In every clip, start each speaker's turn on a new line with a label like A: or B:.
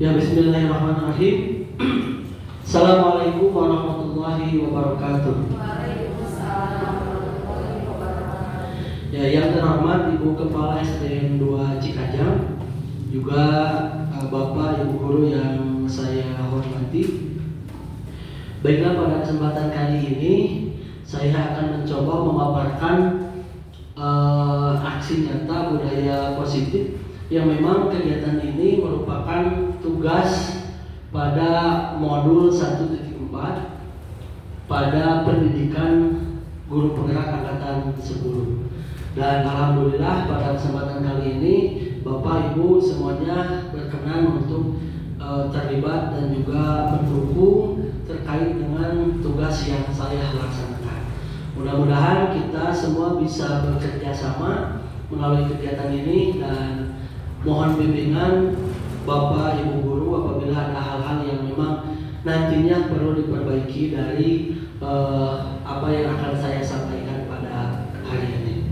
A: Ya, bismillahirrahmanirrahim. Assalamualaikum warahmatullahi wabarakatuh. Ya, yang terhormat Ibu Kepala SDN 2 Cikajang, juga Bapak Ibu Guru yang saya hormati. Baiklah, pada kesempatan kali ini saya akan mencoba memaparkan aksi nyata budaya positif yang memang kegiatan ini merupakan tugas pada modul 1.4 pada pendidikan guru penggerak angkatan 10. Dan alhamdulillah pada kesempatan kali ini Bapak Ibu semuanya berkenan untuk terlibat dan juga mendukung terkait dengan tugas yang saya laksanakan. Mudah-mudahan kita semua bisa bekerja sama melalui kegiatan ini, dan mohon bimbingan Bapak Ibu Guru apabila ada hal-hal yang memang nantinya perlu diperbaiki dari apa yang akan saya sampaikan pada hari ini.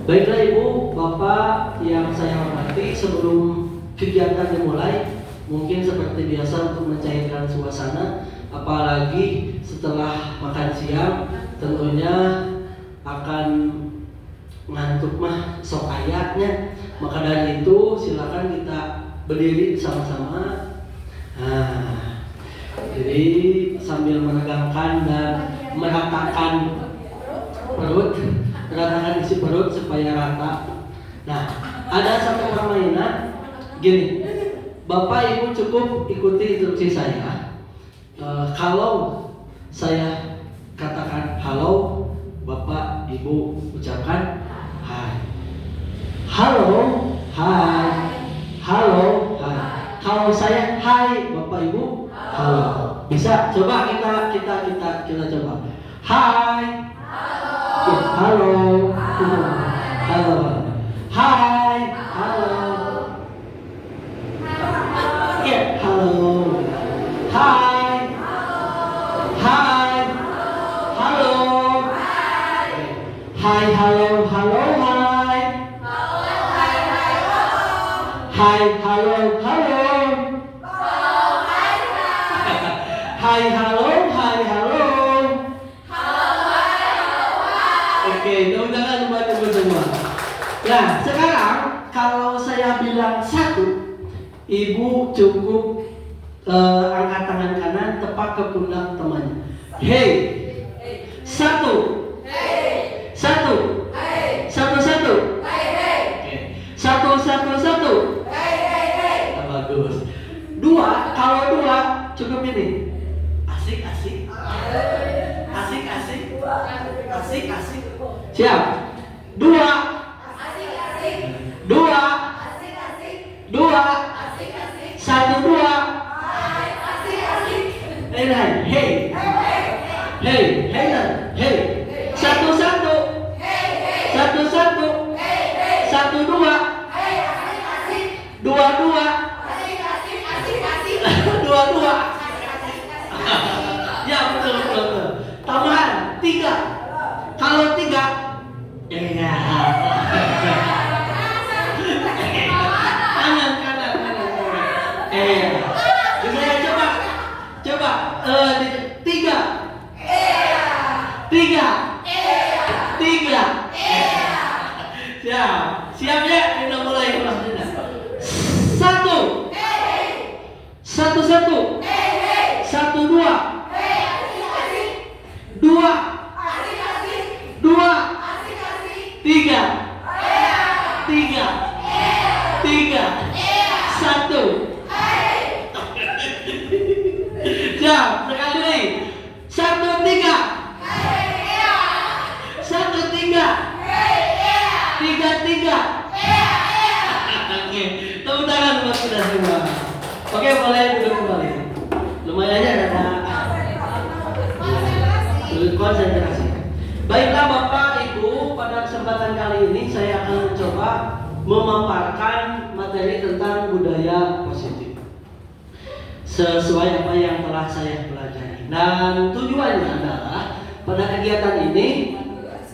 A: Baiklah Ibu, Bapak yang saya hormati, sebelum kegiatan dimulai, mungkin seperti biasa untuk mencairkan suasana, apalagi setelah makan siang tentunya akan ngantuk mah sok ayatnya. Maka dari itu silakan kita berdiri bersama-sama. Jadi sambil menegangkan dan meratakan perut, meratakan isi perut supaya rata. Nah, ada satu permainan gini. Bapak Ibu cukup ikuti instruksi saya. Kalau saya katakan halo, Bapak Ibu ucapkan hai. Halo, hai. Halo, hai. Kalau saya hai, Bapak Ibu halo. Bisa? Coba kita coba. Hai. Halo. Halo. Hai. Halo. Ya, halo. Hai. Hai. Halo. Hai, halo, halo, hai. Hai, halo, halo. Hai, halo, hai, halo. Oke, mudah-mudahan membantu semua. Nah, sekarang kalau saya bilang satu, Ibu cukup angkat tangan kanan tepat ke pundak temannya. Hey, satu, satu, satu. Satu. Bagus. Dua, kalau dua cukup ini. Asik. Siap. Dua. Satu, dua. Hey. Satu. Satu, dua. Dua. Ya, betul. Tambahan, tiga. Kalau tiga, kanan. Saya coba. Tiga. Siap ya, kita mulai kelasnya. Satu. Satu, dua. Dua. Tiga. Satu. Siap, sekali lagi. Satu, tiga. Tiga. Oke, tepuk tangan buat kita semua. Oke, boleh duduk kembali. Lumayan aja ada konsentrasi. Baiklah Bapak Ibu, pada kesempatan kali ini saya akan mencoba memaparkan materi tentang budaya positif sesuai apa yang telah saya pelajari. Dan tujuannya adalah pada kegiatan ini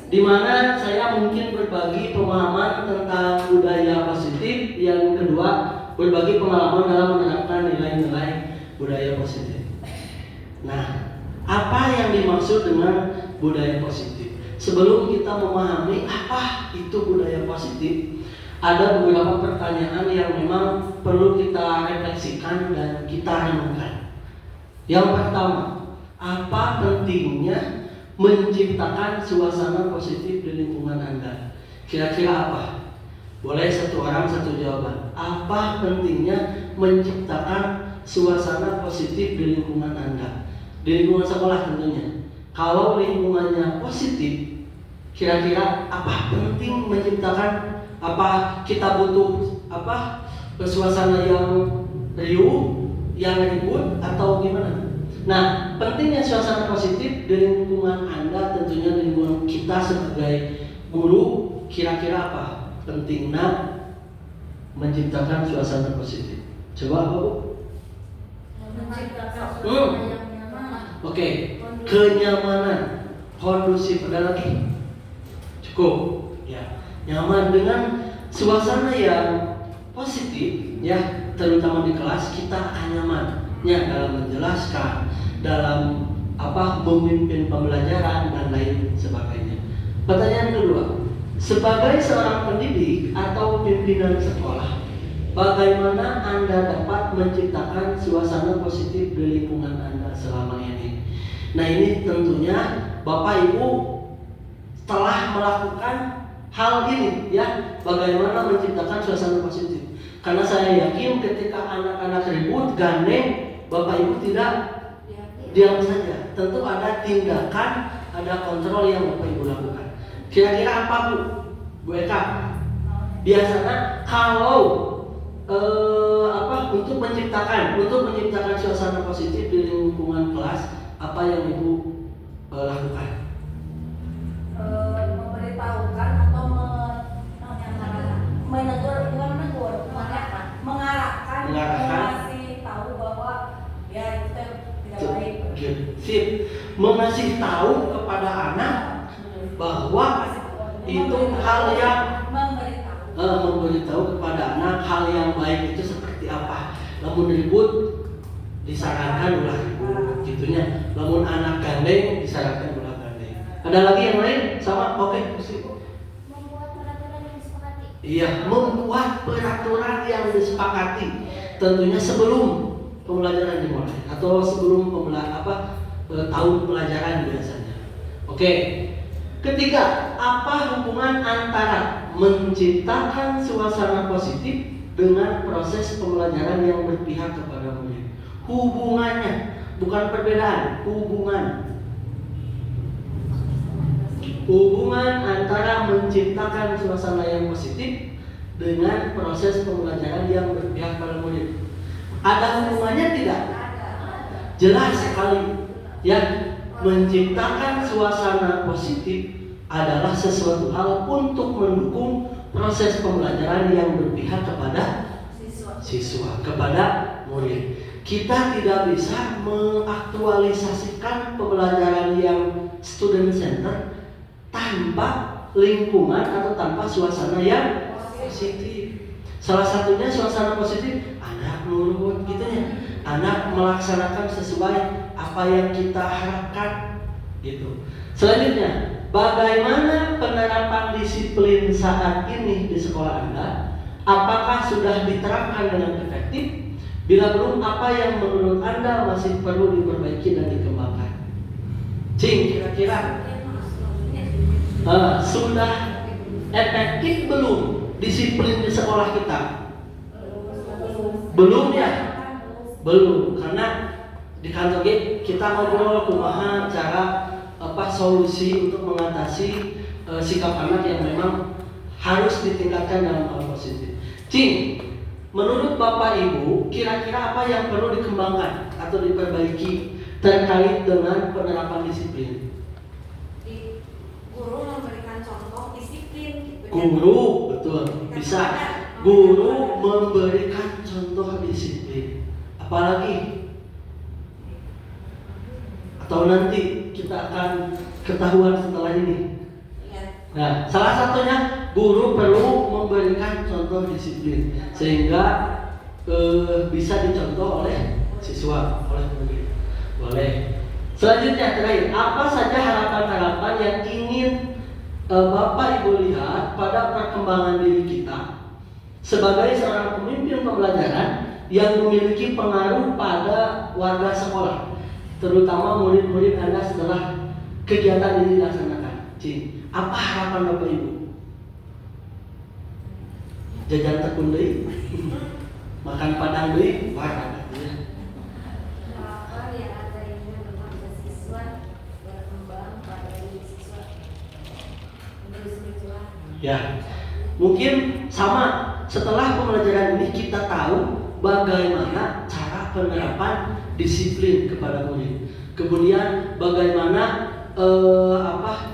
A: di mana saya mungkin berbagi pemahaman tentang budaya positif, yang kedua berbagi pengalaman dalam menerapkan nilai-nilai budaya positif. Nah, apa yang dimaksud dengan budaya positif? Sebelum kita memahami apa itu budaya positif, ada beberapa pertanyaan yang memang perlu kita refleksikan dan kita renungkan. Yang pertama, apa pentingnya menciptakan suasana positif di lingkungan Anda? Kira-kira apa? Boleh satu orang satu jawaban. Apa pentingnya menciptakan suasana positif di lingkungan Anda? Di lingkungan sekolah tentunya. Kalau lingkungannya positif, kira-kira apa penting menciptakan, apa kita butuh suasana yang riuh, yang ribut, atau gimana? Nah, pentingnya suasana positif di lingkungan Anda, tentunya di lingkungan kita sebagai guru, kira-kira apa pentingnya menciptakan suasana positif? Coba apa, Bu?
B: Menciptakan suasana yang nyaman.
A: Oke, kenyamanan, kondusif, ada lagi? Cukup, ya. Nyaman dengan suasana yang positif, ya, terutama di kelas kita akan nyaman, ya, dalam menjelaskan, dalam memimpin pembelajaran dan lain sebagainya. Pertanyaan kedua, sebagai seorang pendidik atau pimpinan sekolah, bagaimana Anda dapat menciptakan suasana positif di lingkungan Anda selama ini? Nah, ini tentunya Bapak Ibu telah melakukan hal ini, ya, bagaimana menciptakan suasana positif. Karena saya yakin ketika anak-anak ribut, gandeng, Bapak Ibu tidak diam saja. Tentu ada tindakan, ada kontrol yang Bapak Ibu lakukan. Kira-kira apa, Bu Eka? Biasanya kalau untuk menciptakan suasana positif di lingkungan kelas, apa yang Ibu lakukan?
B: Memberitahukan atau mengarahkan, mengasih tahu bahwa ya itu tidak baik.
A: Sip. Mengasih tahu kepada anak bahwa itu hal yang memberitahu kepada anak hal yang baik itu seperti apa. Namun ribut disarankan ulah ribut, gitunya. Namun anak gandeng disarankan ulah gandeng. Ada lagi yang lain? Sama? Oke.
B: Membuat peraturan yang disepakati.
A: Iya, membuat peraturan yang disepakati. Tentunya sebelum pembelajaran dimulai atau sebelum tahun pelajaran biasanya. Oke. Ketiga, apa hubungan antara menciptakan suasana positif dengan proses pembelajaran yang berpihak kepada murid? Hubungannya, bukan perbedaan, hubungan. Hubungan antara menciptakan suasana yang positif dengan proses pembelajaran yang berpihak pada murid. Ada hubungannya tidak? Jelas sekali. Yang menciptakan suasana positif adalah sesuatu hal untuk mendukung proses pembelajaran yang berpihak kepada siswa, kepada murid. Kita tidak bisa mengaktualisasikan pembelajaran yang student center tanpa lingkungan atau tanpa suasana yang positif. Salah satunya suasana positif, anak nurut gitu ya. Anak melaksanakan sesuai apa yang kita harapkan gitu. Selanjutnya, bagaimana penerapan disiplin saat ini di sekolah Anda? Apakah sudah diterapkan dengan efektif? Bila belum, apa yang menurut Anda masih perlu diperbaiki dan dikembangkan? Cing, kira-kira sudah efektif belum disiplin di sekolah kita? Belum ya? Belum, karena di kantor kita ngobrol kumaha cara solusi untuk mengatasi sikap anak yang memang harus ditingkatkan dalam hal positif. Cing, menurut Bapak Ibu, kira-kira apa yang perlu dikembangkan atau diperbaiki terkait dengan penerapan disiplin?
B: Guru memberikan contoh disiplin.
A: Guru, betul, bisa. Guru memberikan contoh disiplin. Apalagi? Atau nanti kita akan ketahuan setelah ini. Nah, salah satunya guru perlu memberikan contoh disiplin sehingga bisa dicontoh oleh siswa, oleh murid. Boleh. Selanjutnya terakhir, apa saja harapan-harapan yang ingin Bapak Ibu lihat pada perkembangan diri kita sebagai seorang pemimpin pembelajaran yang memiliki pengaruh pada warga sekolah, terutama murid-murid Anda setelah kegiatan ini dilaksanakan. Apa harapan Bapak Ibu? Jajan tekun deui, makan padang deui, wah.
C: Harapan yang ada ini memang siswa berkembang pada diri siswa menulis berjuang.
A: Ya, mungkin sama. Setelah pembelajaran ini kita tahu bagaimana cara penerapan disiplin kepada murid. Kemudian bagaimana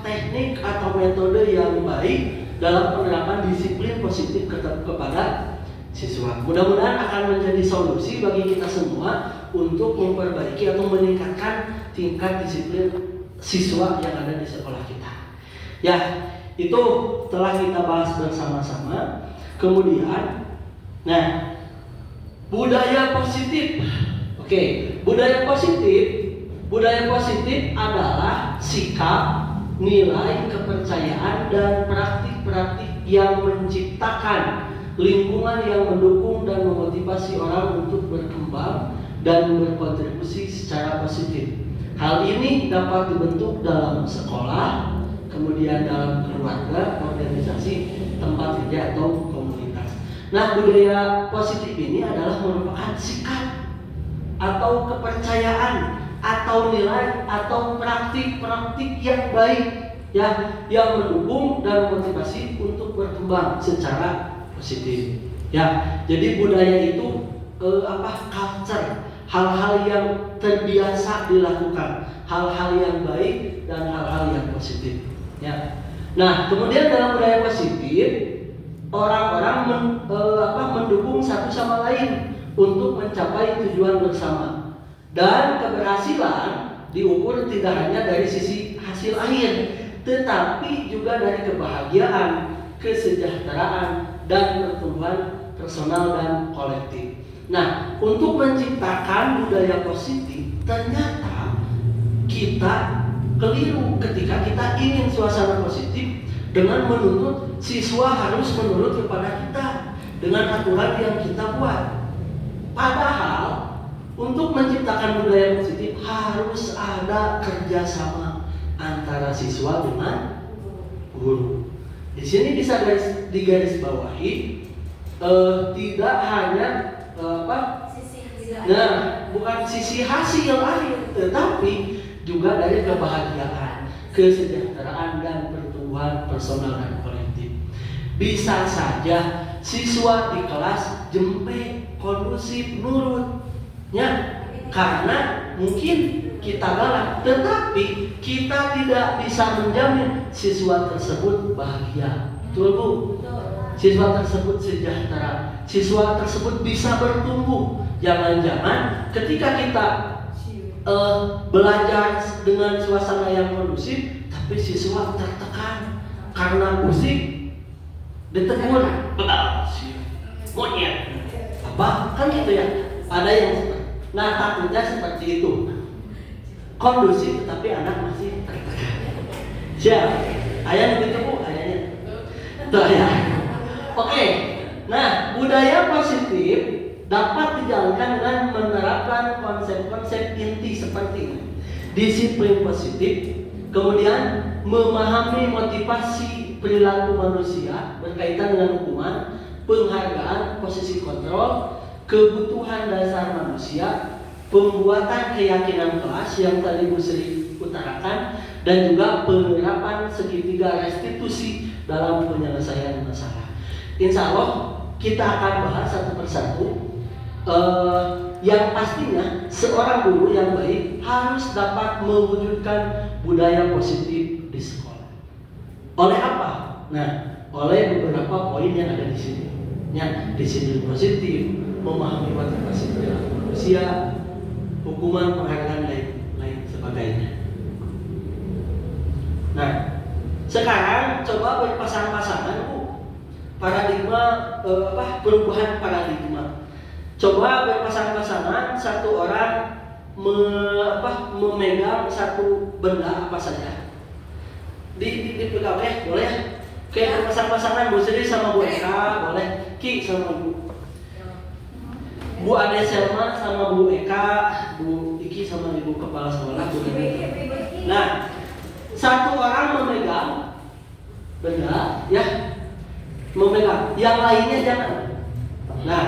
A: teknik atau metode yang baik dalam penerapan disiplin positif kepada siswa. Mudah-mudahan akan menjadi solusi bagi kita semua untuk memperbaiki atau meningkatkan tingkat disiplin siswa yang ada di sekolah kita. Ya, itu telah kita bahas bersama-sama. Kemudian, nah, budaya positif. Oke, budaya positif adalah sikap, nilai, kepercayaan, dan praktik-praktik yang menciptakan lingkungan yang mendukung dan memotivasi orang untuk berkembang dan berkontribusi secara positif. Hal ini dapat dibentuk dalam sekolah, kemudian dalam keluarga, organisasi, tempat kerja atau komunitas. Nah, budaya positif ini adalah merupakan sikap atau kepercayaan atau nilai atau praktik-praktik yang baik ya, yang mendukung dan motivasi untuk berkembang secara positif. Ya, jadi budaya itu culture, hal-hal yang terbiasa dilakukan, hal-hal yang baik dan hal-hal yang positif. Ya. Nah, kemudian dalam budaya positif, orang-orang mendukung satu sama lain untuk mencapai tujuan bersama. Dan keberhasilan diukur tidak hanya dari sisi hasil akhir, tetapi juga dari kebahagiaan, kesejahteraan, dan pertumbuhan personal dan kolektif. Nah, untuk menciptakan budaya positif, ternyata kita keliru ketika kita ingin suasana positif dengan menuntut siswa harus menurut kepada kita dengan aturan yang kita buat. Padahal untuk menciptakan budaya positif harus ada kerjasama antara siswa dengan guru. Di sini bisa digarisbawahi tidak hanya bukan sisi hasil akhir, tetapi juga dari kebahagiaan, kesejahteraan, dan pertumbuhan personal dan kolektif. Bisa saja siswa di kelas jempek, kondusif, nurut, ya, karena mungkin kita galak, tetapi kita tidak bisa menjamin siswa tersebut bahagia. Betul Bu? Siswa tersebut sejahtera, siswa tersebut bisa bertumbuh. Jangan-jangan ketika kita belajar dengan suasana yang kondusif, tapi siswa tertekan karena musik, ditegur, monyet, apa kan gitu ya? Ada yang nah takutnya seperti itu, kondusif tetapi anak masih tertekan. Siap, ayah begitu Bu, ayahnya. Tuh ya. Oke, nah budaya positif dapat dijalankan dengan menerapkan konsep-konsep inti seperti ini. Disiplin positif, kemudian memahami motivasi perilaku manusia berkaitan dengan hukuman, penghargaan, posisi kontrol, kebutuhan dasar manusia, pembuatan keyakinan kelas yang tadi Bu Sri utarakan, dan juga penerapan segitiga restitusi dalam penyelesaian masalah. Insya Allah kita akan bahas satu persatu. Yang pastinya seorang guru yang baik harus dapat mewujudkan budaya positif di sekolah. Oleh apa? Nah, oleh beberapa poin yang ada di sini. Ya, disiplin positif, memahami motivasi perilaku manusia, hukuman, penghargaan, lain sebagainya. Nah, sekarang coba berpasang-pasangan Bu, paradigma perubahan paradigma. Coba berpasang-pasangan, satu orang memegang satu benda apa saja. Dipegang boleh? Kayak berpasang-pasangan Bu Sri sama Bu Eka, boleh. Ki sama Bu Ade Selma sama Bu Eka, Bu Iki sama Ibu Kepala Sekolah, Bu Eka. Nah, satu orang memegang benda, ya, memegang. Yang lainnya jangan. Nah,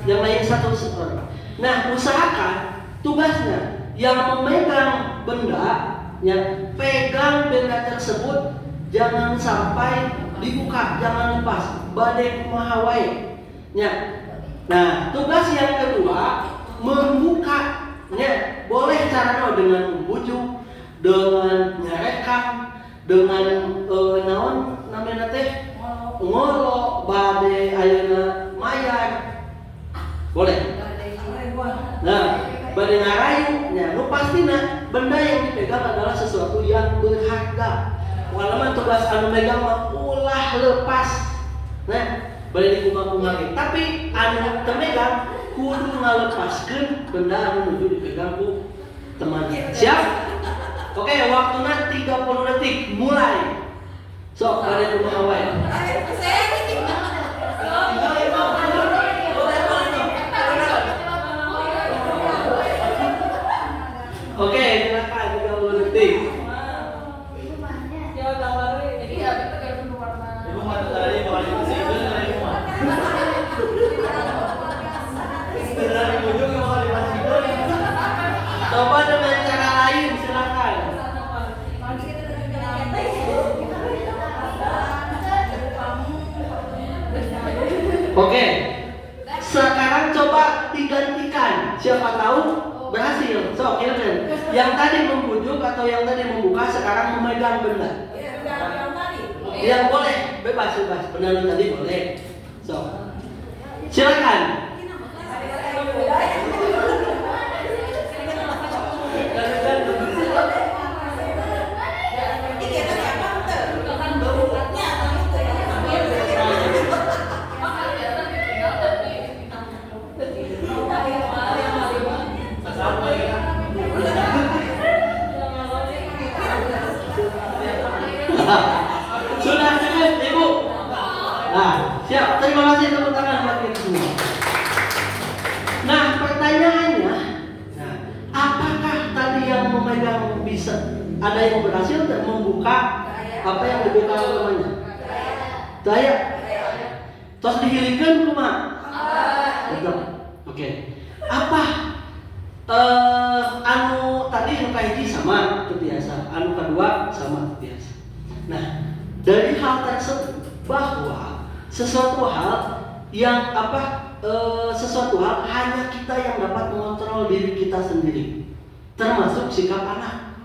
A: yang lain satu orang. Nah, usahakan tugasnya yang memegang benda, ya, pegang benda tersebut, jangan sampai dibuka, jangan lepas. Badai kumaha wae. Ya. Nah, tugas yang kedua membuka. Ya, boleh caranya dengan membujuk, dengan nyarekan, dengan naon namanya teh ngolo badai ayeuna mayar. Boleh. Nah, badai ngarayu, ya, nu pastina benda yang dipegang adalah sesuatu yang berharga. Walaupun tugas anu megang mah ulah lepas. Nah, balik di bunga-bunga. Tapi anu temegang kudu ngalepaskeun benda anu nuju dipegang ku temannya. Siap? Oke, waktunya 30 detik mulai. Sok, balik bunga wae. Oke, silakan 30 detik. Coba dengan cara lain, silakan. Oke, sekarang coba digantikan. Siapa tahu berhasil. So, Hilden, yang tadi membujuk atau yang tadi membuka sekarang memegang benda. Yang boleh, bebas. Benar tadi boleh. So, silakan. Sudah cukup, Ibu. Nah, siap. Terima kasih tepuk tangan buat kita semua. Nah, pertanyaannya, apakah tadi yang memegang bisa ada yang berhasil dan membuka apa yang dibuka namanya? Daya. Terus dihilangkan kumaha? Betul. Oke. Apa? Anu tadi anu kahiji sama biasa, anu kedua sama biasa. Nah, dari hal tersebut bahwa sesuatu hal yang sesuatu hal hanya kita yang dapat mengontrol diri kita sendiri, termasuk sikap anak.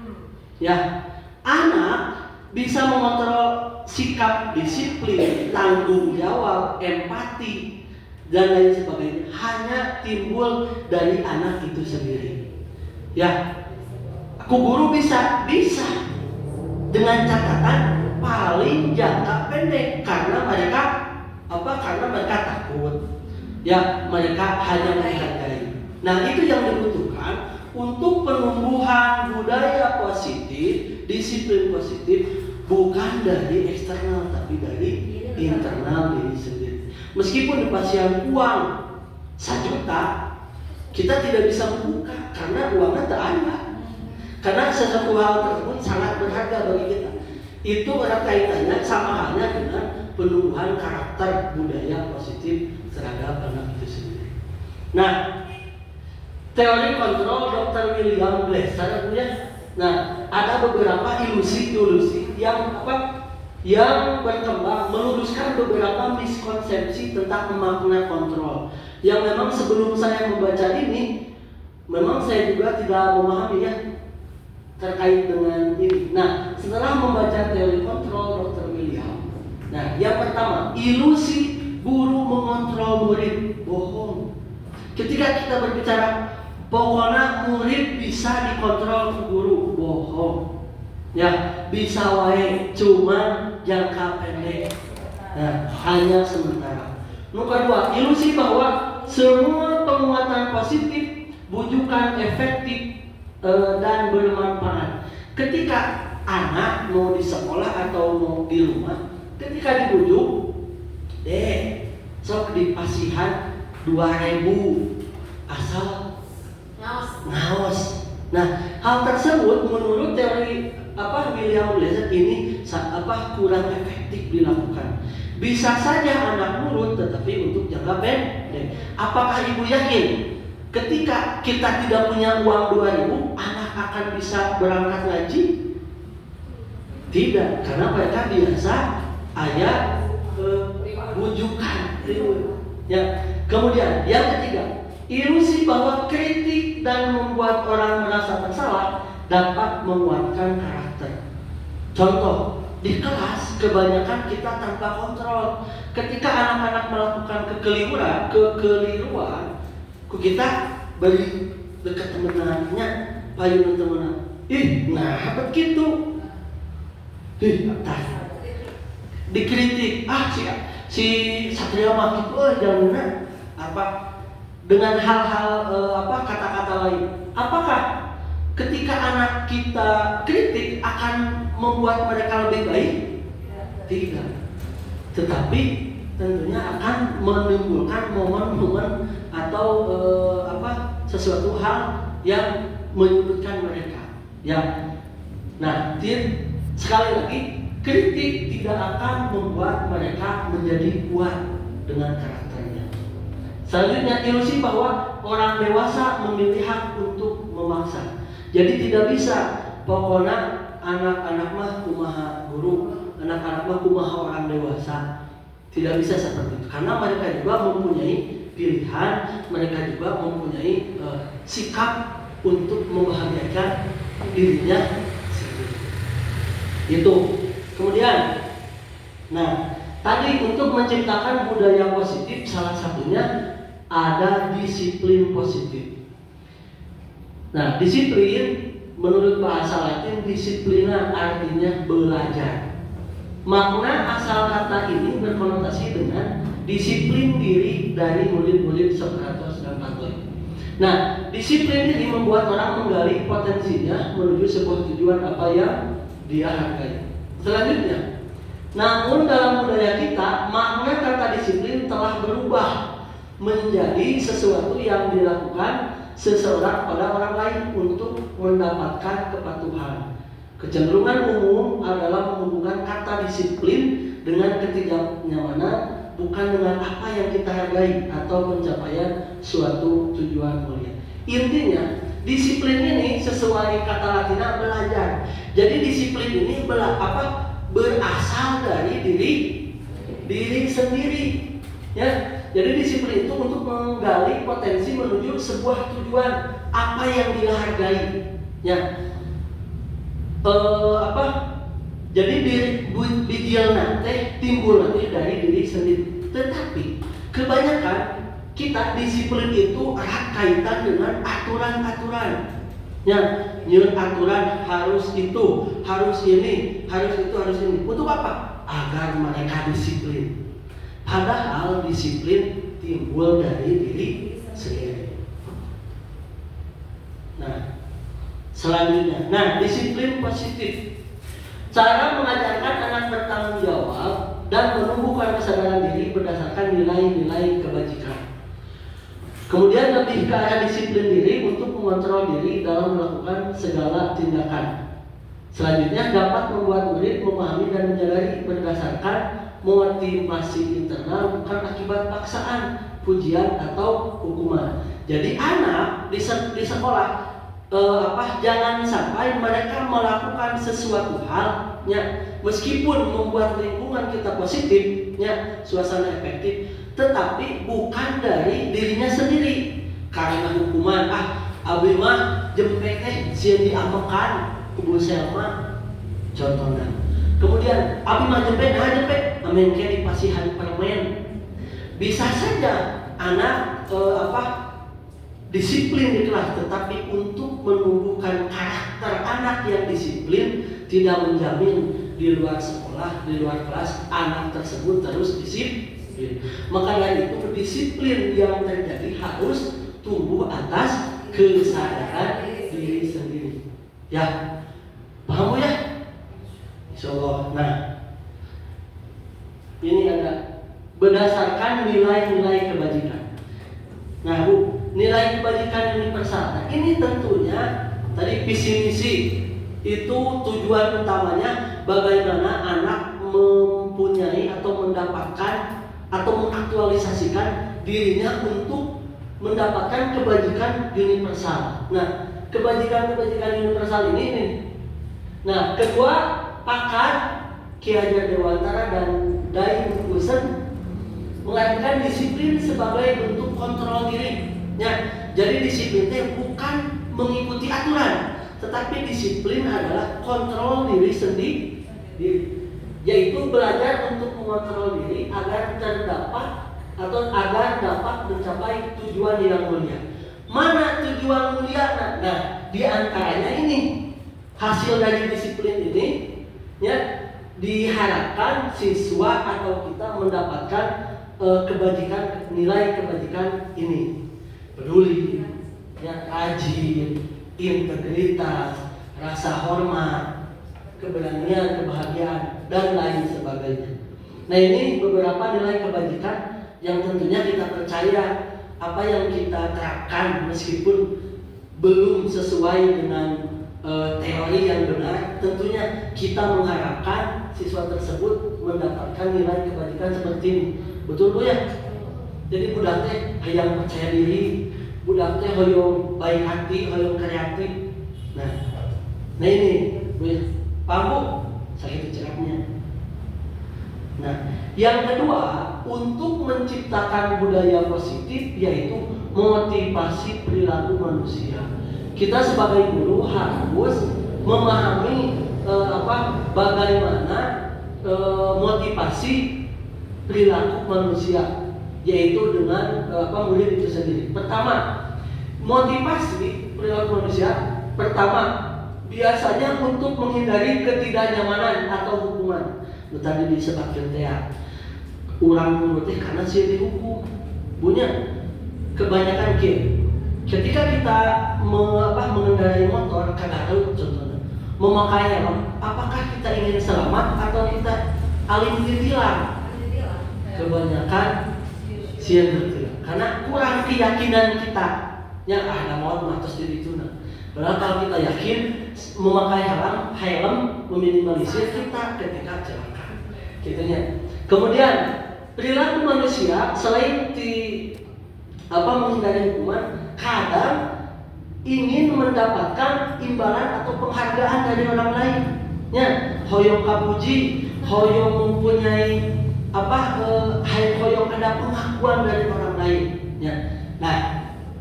A: Ya, anak bisa mengontrol sikap, disiplin, tanggung jawab, empati, dan lain sebagainya. Hanya timbul dari anak itu sendiri. Ya, aku guru bisa dengan catatan paling jangka pendek karena mereka takut. Ya, mereka hanya menghargai. Nah, itu yang dibutuhkan untuk penumbuhan budaya positif, disiplin positif, bukan dari eksternal tapi dari internal diri sendiri. Meskipun dipasang uang 1 juta, kita tidak bisa membuka karena uangnya tak ada. Karena sesuatu hal tersebut sangat berharga bagi kita. Itu erat kaitannya sama halnya dengan penumbuhan karakter budaya positif terhadap anak itu sendiri. Nah, teori kontrol Dr. William Glasser punya. Nah, ada beberapa ilusi yang berkembang meluruskan beberapa miskonsepsi tentang makna kontrol. Yang memang sebelum saya membaca ini, memang saya juga tidak memahami ya terkait dengan ini. Nah, setelah membaca teori kontrol Dr. William, nah, yang pertama, ilusi guru mengontrol murid, bohong. Ketika kita berbicara pokoknya murid bisa dikontrol guru, bohong. Ya, bisa wae, cuma jangka pendek. Nah, hanya sementara. Nomor 2, ilusi bahwa semua penguatan positif, bujukan efektif dan bermanfaat. Ketika anak mau di sekolah atau mau di rumah, ketika dibujuk, sok dipasihan 2.000 asal ngaos. Nah, hal tersebut menurut teori William Blazer ini kurang efektif dilakukan. Bisa saja anak nurut, tetapi untuk jangka pendek. Apakah ibu yakin ketika kita tidak punya uang 2.000, anak akan bisa berangkat ngaji? Tidak, karena mereka biasa ayat bujukan. Ya. Kemudian yang ketiga, ilusi bahwa kritik dan membuat orang merasa bersalah dapat menguatkan karakter. Contoh, di kelas kebanyakan kita tanpa kontrol. Ketika anak-anak melakukan kekeliruan, kita beri dekat temenannya, payung temenan. Nah begitu. Dikritik, si Satria mah gitu, jangan dengan hal-hal kata-kata lain. Apakah ketika anak kita kritik akan membuat mereka lebih baik? Tidak. Tetapi tentunya akan menimbulkan momen-momen atau sesuatu hal yang menyudutkan mereka. Ya. Nah, sekali lagi, kritik tidak akan membuat mereka menjadi kuat dengan karakternya. Selanjutnya, ilusi bahwa orang dewasa memiliki hak untuk memaksa. Jadi tidak bisa, pokoknya anak-anak mah kumaha guru, anak-anak mah kumaha orang dewasa. Tidak bisa seperti itu, karena mereka juga mempunyai pilihan, mereka juga mempunyai sikap untuk membahagiakan dirinya sendiri. Itu. Kemudian, tadi untuk menciptakan budaya positif salah satunya ada disiplin positif. Nah, disiplin menurut bahasa Latin disiplina artinya belajar. Makna asal kata ini berkonotasi dengan disiplin diri dari murid-murid Socrates dan Plato. Nah, disiplin ini membuat orang menggali potensinya menuju sebuah tujuan apa yang dia hargai. Selanjutnya, namun dalam budaya kita, makna kata disiplin telah berubah menjadi sesuatu yang dilakukan seseorang pada orang lain untuk mendapatkan kepatuhan. Kecenderungan umum adalah menghubungkan kata disiplin dengan ketidaknyamanan, bukan dengan apa yang kita hargai atau pencapaian suatu tujuan mulia. Intinya, disiplin ini sesuai kata Latina belajar. Jadi disiplin ini berasal dari diri sendiri. Ya, jadi disiplin itu untuk menggali potensi menuju sebuah tujuan apa yang dia hargai. Ya, jadi bijil nanti timbul nanti dari diri sendiri. Tetapi kebanyakan kita disiplin itu erat kaitan dengan aturan-aturan. Ya, nyun aturan harus itu, harus ini, harus itu, harus ini. Untuk apa? Agar mereka disiplin. Padahal disiplin timbul dari diri sendiri. Nah, selanjutnya, disiplin positif. Cara mengajarkan anak bertanggung jawab dan menumbuhkan kesadaran diri berdasarkan nilai-nilai kebajikan. Kemudian lebih ke arah disiplin diri untuk mengontrol diri dalam melakukan segala tindakan. Selanjutnya dapat membuat murid memahami dan menyadari berdasarkan motivasi internal bukan akibat paksaan, pujian atau hukuman. Jadi anak di sekolah jangan sampai mereka melakukan sesuatu hal meskipun membuat lingkungan kita positif, suasana efektif, tetapi bukan dari dirinya sendiri. Karena hukuman, abi mah jempek sieun diamekan kubu selma contohnya. Kemudian abi mah jempek, amin ke dipasihan permen. Bisa saja anak disiplin di kelas, tetapi untuk menumbuhkan karakter anak yang disiplin tidak menjamin di luar sekolah, di luar kelas anak tersebut terus disiplin. disiplin. Maka dari itu disiplin yang terjadi harus tumbuh atas kesadaran diri sendiri. Ya, paham Bu ya? Insyaallah. Nah, ini ada berdasarkan nilai-nilai kebajikan. Nah Bu, nilai kebajikan universal. Nah, ini tentunya tadi visi misi itu tujuan utamanya bagaimana anak mempunyai atau mendapatkan atau mengaktualisasikan dirinya untuk mendapatkan kebajikan universal. Nah, kebajikan universal ini nih. Nah, kedua pakar Ki Hajar Dewantara dan Dai Husen mengartikan disiplin sebagai bentuk kontrol diri. Ya, jadi disiplin itu bukan mengikuti aturan, tetapi disiplin adalah kontrol diri sendiri, yaitu belajar untuk mengontrol diri agar terdapat atau agar dapat mencapai tujuan yang mulia. Mana tujuan mulia? Nah, di antaranya ini hasil dari disiplin ini, ya, diharapkan siswa atau kita mendapatkan kebajikan, nilai kebajikan ini: peduli, ya, rajin, integritas, rasa hormat, keberanian, kebahagiaan, dan lain sebagainya. Nah, ini beberapa nilai kebajikan yang tentunya kita percaya apa yang kita terapkan meskipun belum sesuai dengan teori yang benar, tentunya kita mengharapkan siswa tersebut mendapatkan nilai kebajikan seperti ini. Betul Bu ya? Jadi budak teh hayang percaya diri, budak teh hoyong baik hati, hoyong kreatif. Nah ini Bu ya, paham Bu? Saya itu cerapnya. Nah, yang kedua, untuk menciptakan budaya positif yaitu motivasi perilaku manusia. Kita sebagai guru harus memahami bagaimana motivasi perilaku manusia, yaitu dengan murid itu sendiri. Pertama, motivasi perilaku manusia pertama biasanya untuk menghindari ketidaknyamanan atau hukuman. Tadi disebutkan teh urang menurut karena sih dihukum. Punya kebanyakan ketika kita mengendarai motor, kadang contohnya memakai helm, apakah kita ingin selamat atau kita alim ditilang? Kebanyakan sieun ditilang karena kurang keyakinan kita. Ya ada maut matos di dituna. Padahal kalau kita yakin memakai helm meminimalisir kita ketika celaka. Gitunya. Kemudian perilaku manusia selain menghindari hukuman, kadang ingin mendapatkan imbalan atau penghargaan dari orang lain. Ya, hoyong kapuji, hoyong mempunyai hoyong ada pengakuan dari orang lain. Ya. Nah,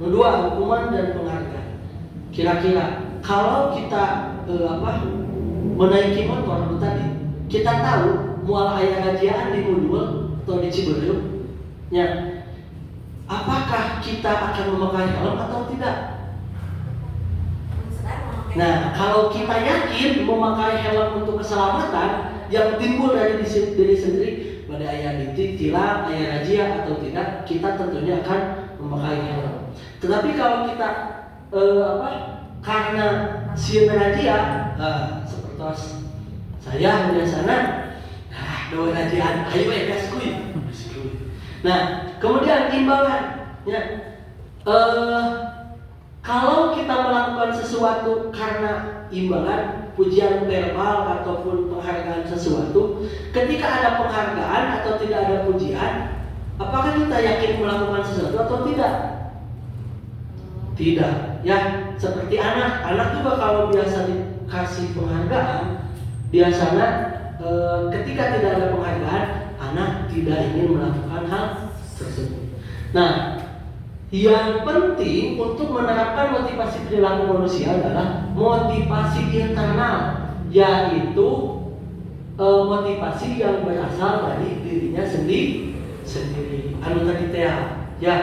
A: kedua, hukuman dan penghargaan. Kira-kira kalau kita menaiki motor tadi, kita tahu mual aya gajian di Mundul atau di Ciberem, ya, apakah kita akan memakai helm atau tidak? Nah, kalau kita yakin memakai helm untuk keselamatan yang timbul dari diri sendiri, pada ayah ditilang, ayah razia atau tidak, kita tentunya akan memakai helm. Tetapi kalau kita karena sieun razia, seperti saya biasanya dua rajian, ayo gas kuy. Nah, kemudian imbalan, ya. Kalau kita melakukan sesuatu karena imbalan, pujian verbal ataupun penghargaan sesuatu, ketika ada penghargaan atau tidak ada pujian, apakah kita yakin melakukan sesuatu atau tidak? Tidak, ya. Seperti anak juga kalau biasa dikasih penghargaan, biasanya ketika tidak ada penghargaan, anak tidak ingin melakukan hal tersebut. Nah, yang penting untuk menerapkan motivasi perilaku manusia adalah motivasi internal, yaitu motivasi yang berasal dari dirinya sendiri. Anu tadi teh, ya.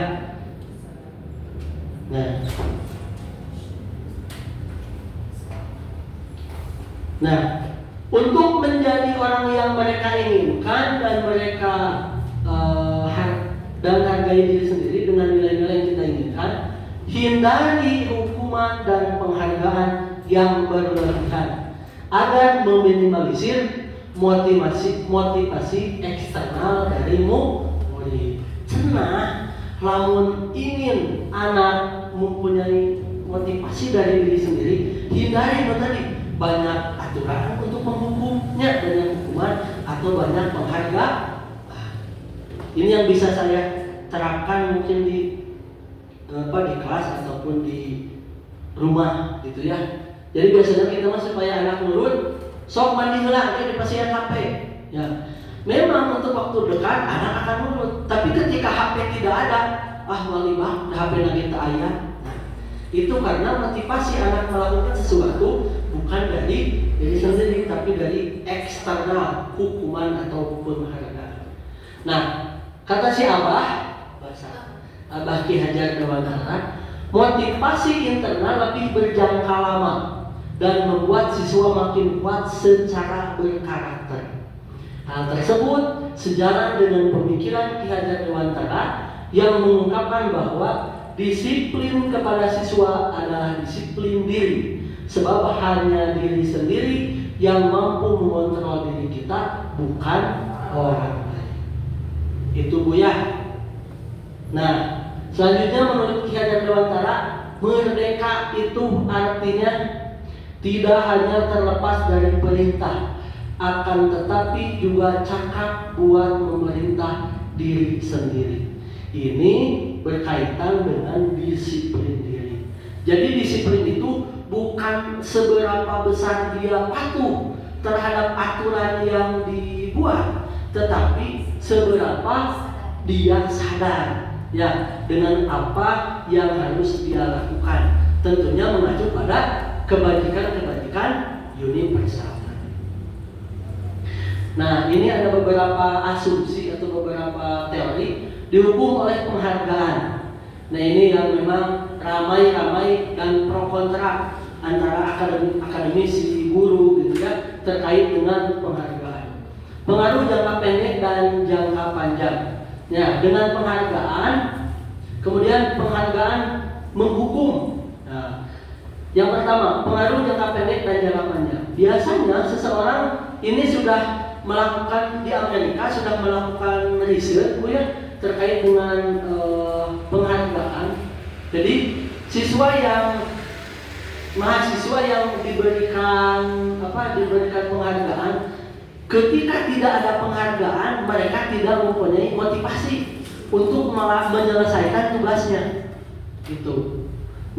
A: Nah, untuk menjadi orang yang mereka inginkan dan mereka menghargai diri sendiri dengan nilai-nilai yang kita inginkan, hindari hukuman dan penghargaan yang berlebihan agar meminimalisir motivasi eksternal dari murid. Cenah lamun ingin anak mempunyai motivasi dari diri sendiri, hindari tadi banyak aturan untuk menghukumnya dengan hukuman atau banyak penghargaan. Ini yang bisa saya terapkan mungkin di kelas ataupun di rumah gitu ya. Jadi biasanya kita supaya anak nurut, sok mandi heula di pasien HP. Ya. Memang untuk waktu dekat anak akan nurut, tapi ketika HP tidak ada, walibah HP lagi tak aya. Nah, itu karena motivasi anak melakukan sesuatu bukan dari diri sendiri, tapi dari eksternal, hukuman atau penghargaan. Nah, kata si Abah, bahasa Abah Ki Hajar Dewantara, motivasi internal lebih berjangka lama dan membuat siswa makin kuat secara berkarakter. Hal tersebut sejalan dengan pemikiran Ki Hajar Dewantara yang mengungkapkan bahwa disiplin kepada siswa adalah disiplin diri, sebab hanya diri sendiri yang mampu mengontrol diri kita, bukan orang lain. Itu Buya. Nah, selanjutnya menurut Ki Hajar Dewantara, merdeka itu artinya tidak hanya terlepas dari perintah, akan tetapi juga cakap buat memerintah diri sendiri. Ini berkaitan dengan disiplin diri. Jadi disiplin itu bukan seberapa besar dia patuh terhadap aturan yang dibuat, tetapi seberapa dia sadar ya dengan apa yang harus dia lakukan. Tentunya mengacu pada kebajikan-kebajikan universal. Nah, ini ada beberapa asumsi atau beberapa teori dihukum oleh penghargaan. Nah, ini yang memang ramai dan pro kontra antara akademisi, guru gitu ya, terkait dengan penghargaan. Pengaruh jangka pendek dan jangka panjang. Ya, dengan penghargaan, kemudian penghargaan menghukum. Nah, yang pertama, pengaruh jangka pendek dan jangka panjang. Biasanya seseorang ini sudah melakukan di Amerika sudah melakukan riset Bu ya terkait dengan penghargaan. Jadi mahasiswa yang diberikan penghargaan, ketika tidak ada penghargaan mereka tidak mempunyai motivasi untuk menyelesaikan tugasnya. Gitu.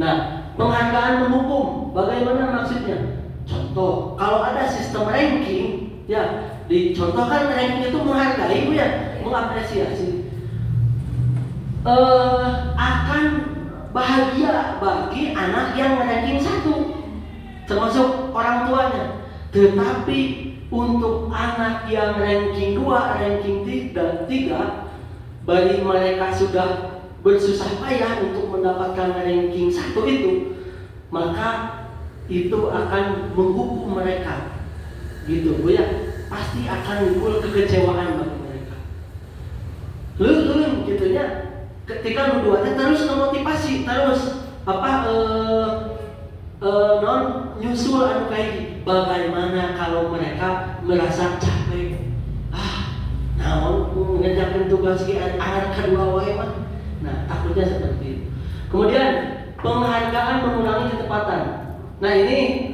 A: Nah, penghargaan menghukum, bagaimana maksudnya? Contoh, kalau ada sistem ranking, ya dicontohkan ranking itu menghargai Bu ya, mengapresiasi. Akan bahagia bagi anak yang ranking 1, termasuk orang tuanya. Tetapi untuk anak yang ranking 2, ranking 3, bagi mereka sudah bersusah payah untuk mendapatkan ranking 1 itu, maka itu akan menghukum mereka. Gitu Bu ya, pasti akan timbul kekecewaan bagi mereka. Lu gitu ya. Ketika lu duanya terus memotivasi, terus nyusul anu kayak bagaimana kalau mereka merasa capek? Ngerjakan tugas anak kedua wae mah. Nah, takutnya seperti itu. Kemudian penghargaan mengurangi ketepatan. Nah, ini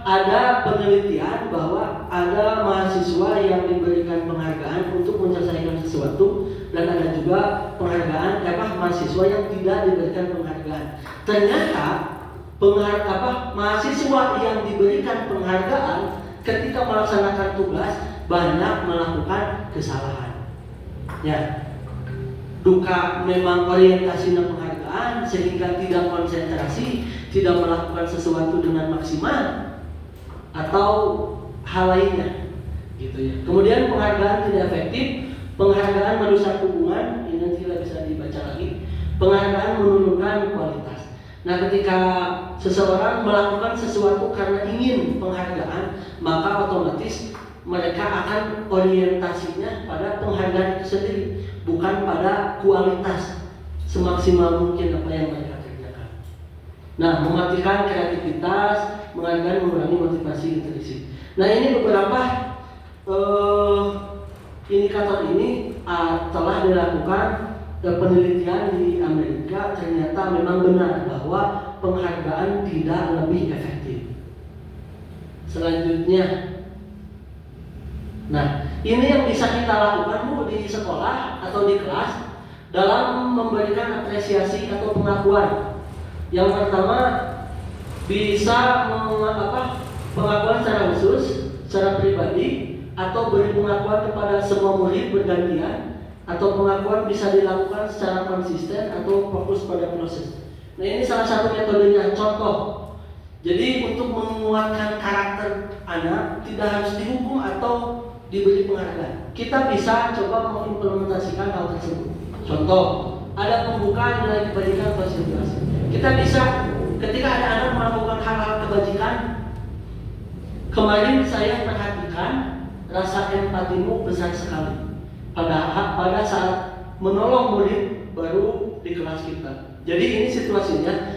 A: ada penelitian bahwa ada mahasiswa yang diberikan penghargaan untuk menyelesaikan sesuatu, dan ada juga penghargaan mahasiswa yang tidak diberikan penghargaan. Ternyata mahasiswa yang diberikan penghargaan ketika melaksanakan tugas banyak melakukan kesalahan. Ya, duka memang orientasinya penghargaan sehingga tidak konsentrasi, tidak melakukan sesuatu dengan maksimal atau hal lainnya, gitu ya. Kemudian penghargaan tidak efektif, penghargaan merusak hubungan, ini tidak bisa dibaca lagi. Penghargaan menurunkan kualitas. Nah, ketika seseorang melakukan sesuatu karena ingin penghargaan, maka otomatis mereka akan orientasinya pada penghargaan itu sendiri, bukan pada kualitas semaksimal mungkin apa yang mereka kerjakan. Nah, mematikan kreativitas, mengurangi motivasi intrinsik. Nah, ini beberapa indikator ini telah dilakukan penelitian di Amerika. Ternyata memang benar bahwa penghargaan tidak lebih efektif. Selanjutnya, nah ini yang bisa kita lakukan Bu di sekolah atau di kelas dalam memberikan apresiasi atau pengakuan. Yang pertama, bisa pengakuan secara khusus, secara pribadi, atau beri pengakuan kepada semua murid bergantian, atau pengakuan bisa dilakukan secara konsisten atau fokus pada proses. Nah, ini salah satu metodenya, contoh. Jadi untuk menguatkan karakter anak tidak harus dihukum atau diberi penghargaan. Kita bisa coba mengimplementasikan hal tersebut. Contoh, ada pembukaan nilai kebajikan konsentrasi. Kita bisa ketika ada anak melakukan hal-hal kebajikan, kemarin saya perhatikan rasa empatimu besar sekali pada saat menolong murid baru di kelas kita. Jadi ini situasinya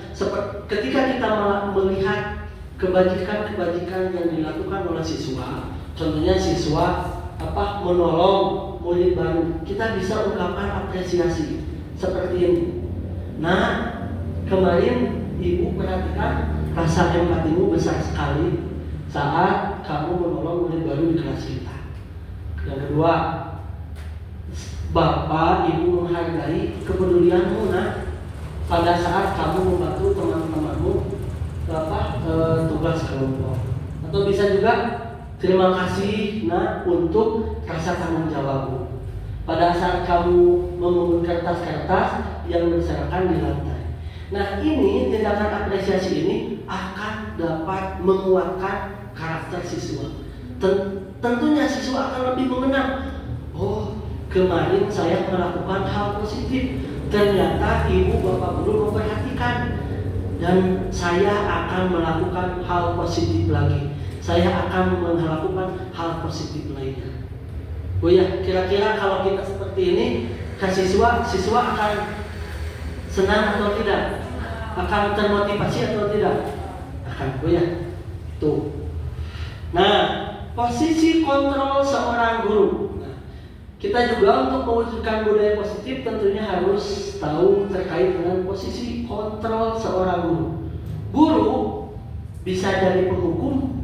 A: ketika kita melihat kebajikan-kebajikan yang dilakukan oleh siswa, contohnya siswa menolong murid baru, kita bisa ungkapkan apresiasi seperti ini. Nah, kemarin Ibu perhatikan rasa empatimu besar sekali saat kamu menolong murid baru di kelas kita. Yang kedua, Bapak Ibu menghargai kepedulianmu pada saat kamu membantu teman-temanmu tugas kelompok. Atau bisa juga terima kasih untuk rasa tanggung jawabmu pada saat kamu memungut kertas-kertas yang berserakan di lantai. Nah, ini tindakan apresiasi ini akan dapat menguatkan karakter siswa. Tentunya siswa akan lebih mengenal, oh kemarin saya melakukan hal positif, ternyata ibu bapak guru memperhatikan, dan saya akan melakukan hal positif lagi. Saya akan melakukan hal positif lainnya. Oh ya, kira-kira kalau kita seperti ini ke siswa akan senang atau tidak? Akan termotivasi atau tidak? Akan. Oh ya, tuh. Nah, posisi kontrol seorang guru. Nah, kita juga untuk mewujudkan budaya positif tentunya harus tahu terkait dengan posisi kontrol seorang guru. Guru bisa jadi penghukum,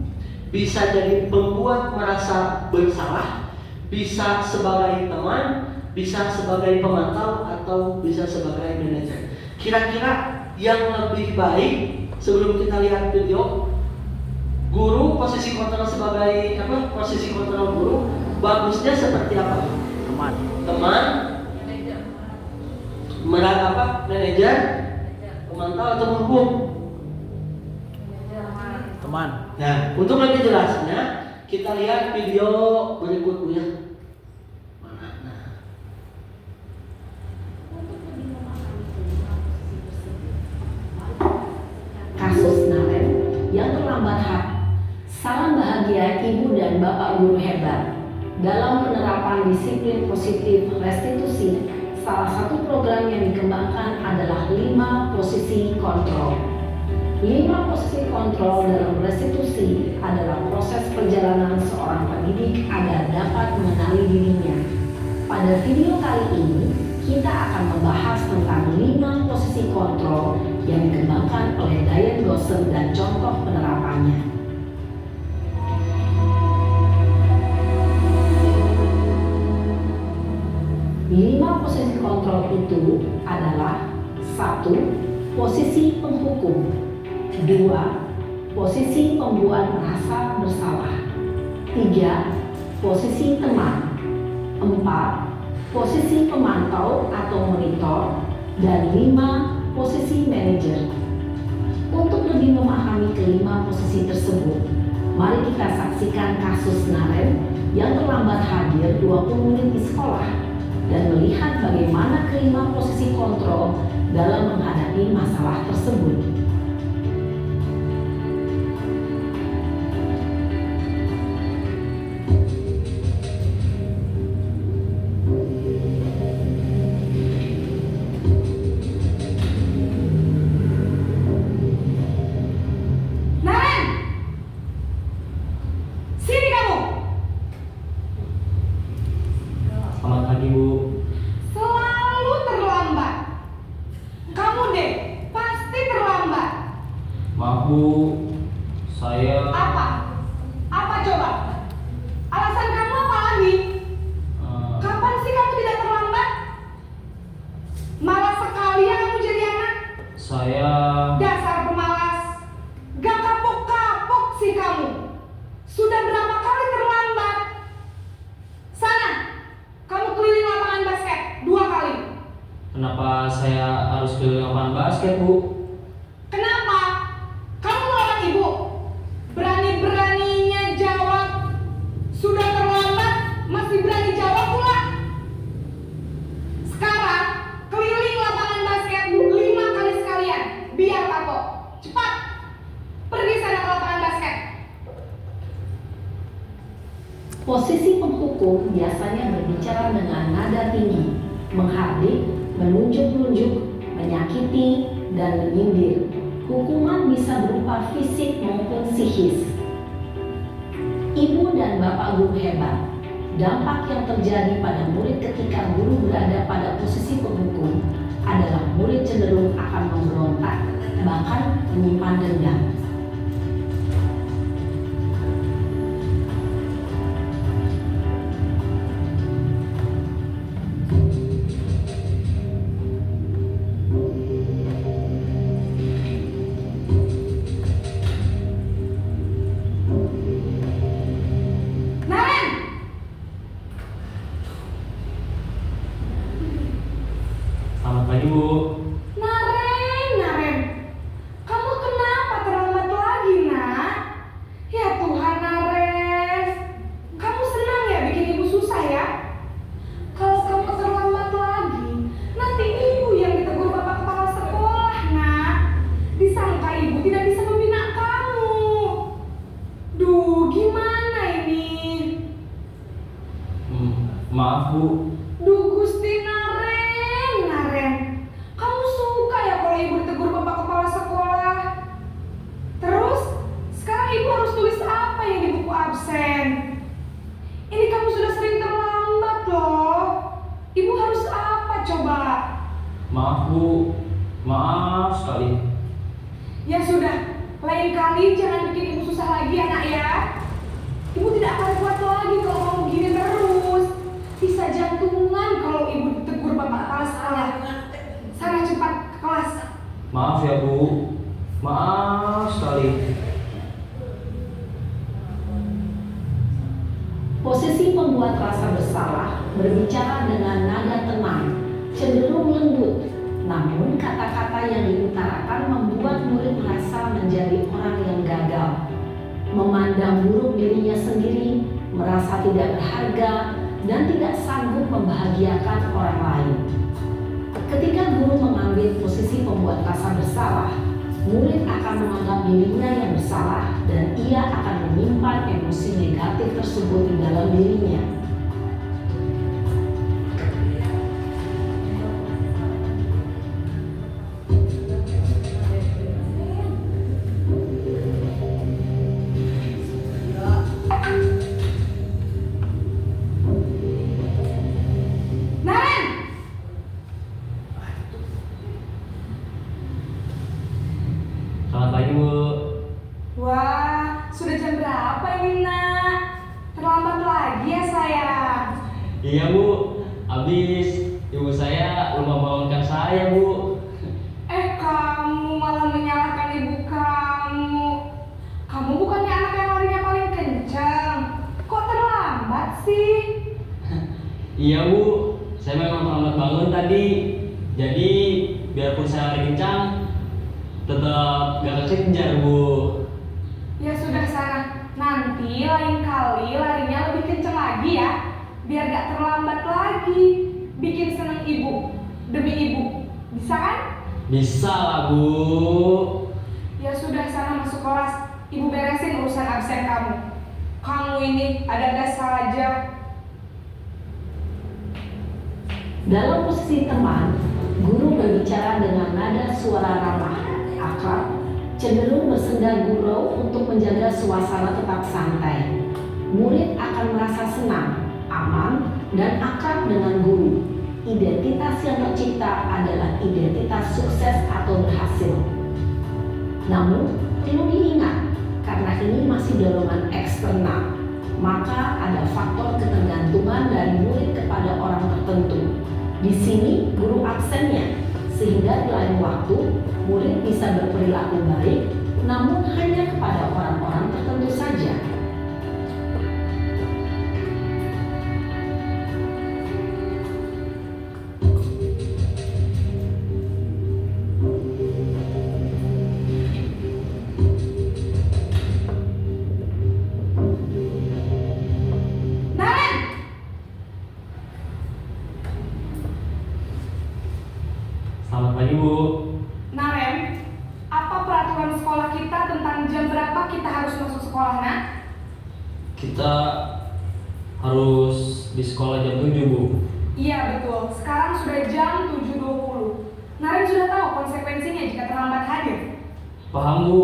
A: bisa jadi pembuat merasa bersalah, bisa sebagai teman, bisa sebagai pemantau, atau bisa sebagai manajer. Kira-kira yang lebih baik sebelum kita lihat video, guru posisi kontrol sebagai posisi kontrol guru bagusnya seperti apa? Teman, manajer, pemantau atau menghukum?
D: Teman.
A: Nah, untuk lebih jelasnya kita lihat video berikutnya.
E: Kasus Naren yang terlambat hak. Salam bahagia ibu dan bapak guru hebat. Dalam penerapan disiplin positif restitusi, salah satu program yang dikembangkan adalah 5 posisi kontrol. 5 posisi kontrol dalam restitusi adalah proses perjalanan seorang pendidik agar dapat mengenali dirinya. Pada video kali ini, kita akan membahas tentang 5 posisi kontrol yang dikembangkan oleh Diane Dawson dan contoh penerapannya. 5 posisi kontrol itu adalah 1. Posisi penghukum, 2. Posisi pembuat merasa bersalah, 3. Posisi teman, 4. Posisi pemantau atau monitor, dan 5. Posisi manajer. Untuk lebih memahami kelima posisi tersebut, mari kita saksikan kasus Naren yang terlambat hadir 20 menit di sekolah dan melihat bagaimana kelima posisi kontrol dalam menghadapi masalah tersebut.
D: Bu, saya
F: Apa? Apa coba? Alasan kamu apa lagi? Kapan sih kamu tidak terlambat? Malas sekali ya kamu jadi anak.
D: saya
F: Dasar pemalas. Gak kapok-kapok sih kamu. Sudah berapa kali terlambat? Sana, kamu keliling lapangan basket 2 kali.
D: Kenapa saya harus keliling lapangan basket, Bu?
F: Kenapa? Kamu melawan ibu. Berani-beraninya jawab. Sudah terlambat, masih berani jawab pula. Sekarang, keliling lapangan basket 5 kali sekalian. Biar kapok. Cepat. Pergi sana ke lapangan basket.
E: Posisi penghukum biasanya berbicara dengan nada tinggi, menghardik, menunjuk-nunjuk, menyakiti, dan menyindir. Hukuman bisa berupa fisik maupun psikis. Ibu dan bapak guru hebat. Dampak yang terjadi pada murid ketika guru berada pada posisi penghukum adalah murid cenderung akan memberontak, bahkan menyimpan dendam.
F: Naren!
D: Selamat pagi, Bu.
F: Naren. Kamu kenapa terlambat lagi, nak? Ya Tuhan, Naren. Kamu senang ya bikin ibu susah ya? Kalau kamu terlambat lagi, nanti ibu yang ditegur bapak kepala sekolah, nak. Disangka ibu tidak bisa membina kamu. Duh, gimana ini?
D: Maaf, Bu.
F: Duh Gusti Naren. Kamu suka ya kalau ibu ditegur bapak kepala sekolah? Terus, sekarang ibu harus tulis apa yang di buku absen? Ini kamu sudah sering terlambat loh. Ibu harus apa coba?
D: Maaf, Bu. Maaf sekali.
F: Ya sudah, lain kali jangan bikin ibu susah lagi ya nak ya. Ibu tidak akan kuat lagi kalau kamu gini terus. Bisa jantungan kalau ibu ditegur bapak kepala sekolah. Sana cepat ke kelas.
D: Maaf ya, Bu. Maaf sekali.
E: Posisi pembuat rasa bersalah berbicara dengan nada tenang, cenderung lembut. Namun kata-kata yang diutarakan membuat murid merasa menjadi orang yang gagal, memandang buruk dirinya sendiri, merasa tidak berharga, dan tidak sanggup membahagiakan orang lain. Ketika guru mengambil posisi pembuat rasa bersalah, murid akan menganggap dirinya yang bersalah dan ia akan menyimpan emosi negatif tersebut di dalam dirinya.
F: Naren!
D: Selamat pagi, Bu.
F: Wah, sudah jam berapa ini nak? Terlambat lagi ya sayang.
D: Iya, Bu. Habis ibu saya lupa bangunkan saya, Bu.
F: Kamu malah menyalahkan ibu kamu. Kamu bukannya anak yang larinya paling kencang. Kok terlambat sih?
D: Iya, Bu. Saya memang terlambat bangun tadi. Jadi, biarpun saya lari kencang, tetap gak kekejar, Bu.
F: Ya sudah sana. Nanti lain kali larinya lebih kencang lagi ya. Biar gak terlambat lagi. Bikin seneng ibu. Demi ibu. Bisa kan?
D: Bisa lah, Bu.
F: Ya sudah sana masuk kelas. Ibu beresin urusan absen kamu. Kamu ini ada-ada saja.
E: Dalam posisi teman, guru berbicara dengan nada suara ramah, akrab, cenderung bersenda gurau untuk menjaga suasana tetap santai. Murid akan merasa senang, aman, dan akrab dengan guru. Identitas yang tercipta adalah identitas sukses atau berhasil. Namun, perlu diingat, karena ini masih dorongan eksternal, maka ada faktor ketergantungan dari murid kepada orang tertentu. Di sini guru aksennya, sehingga di lain waktu murid bisa berperilaku baik, namun hanya kepada orang-orang tertentu saja.
F: Naren,
D: Selamat pagi Bu.
F: Naren, apa peraturan sekolah kita tentang jam berapa kita harus masuk sekolah, nak?
D: Kita harus di sekolah jam 7 Bu.
F: Iya betul, sekarang sudah jam 7.20. Naren sudah tahu konsekuensinya jika terlambat hadir.
D: Paham Bu,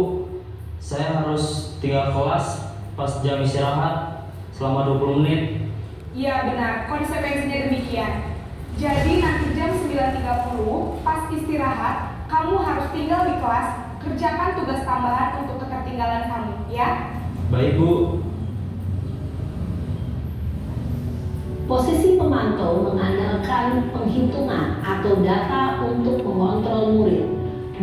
D: saya harus tinggal kelas pas jam istirahat selama 20 menit.
F: Iya benar, konsekuensinya demikian. Jadi nanti jam 9.30 pas istirahat, kamu harus tinggal di kelas, kerjakan tugas tambahan untuk ketertinggalan kamu, ya?
D: Baik Bu.
E: Posisi pemantau mengandalkan penghitungan atau data untuk mengontrol murid.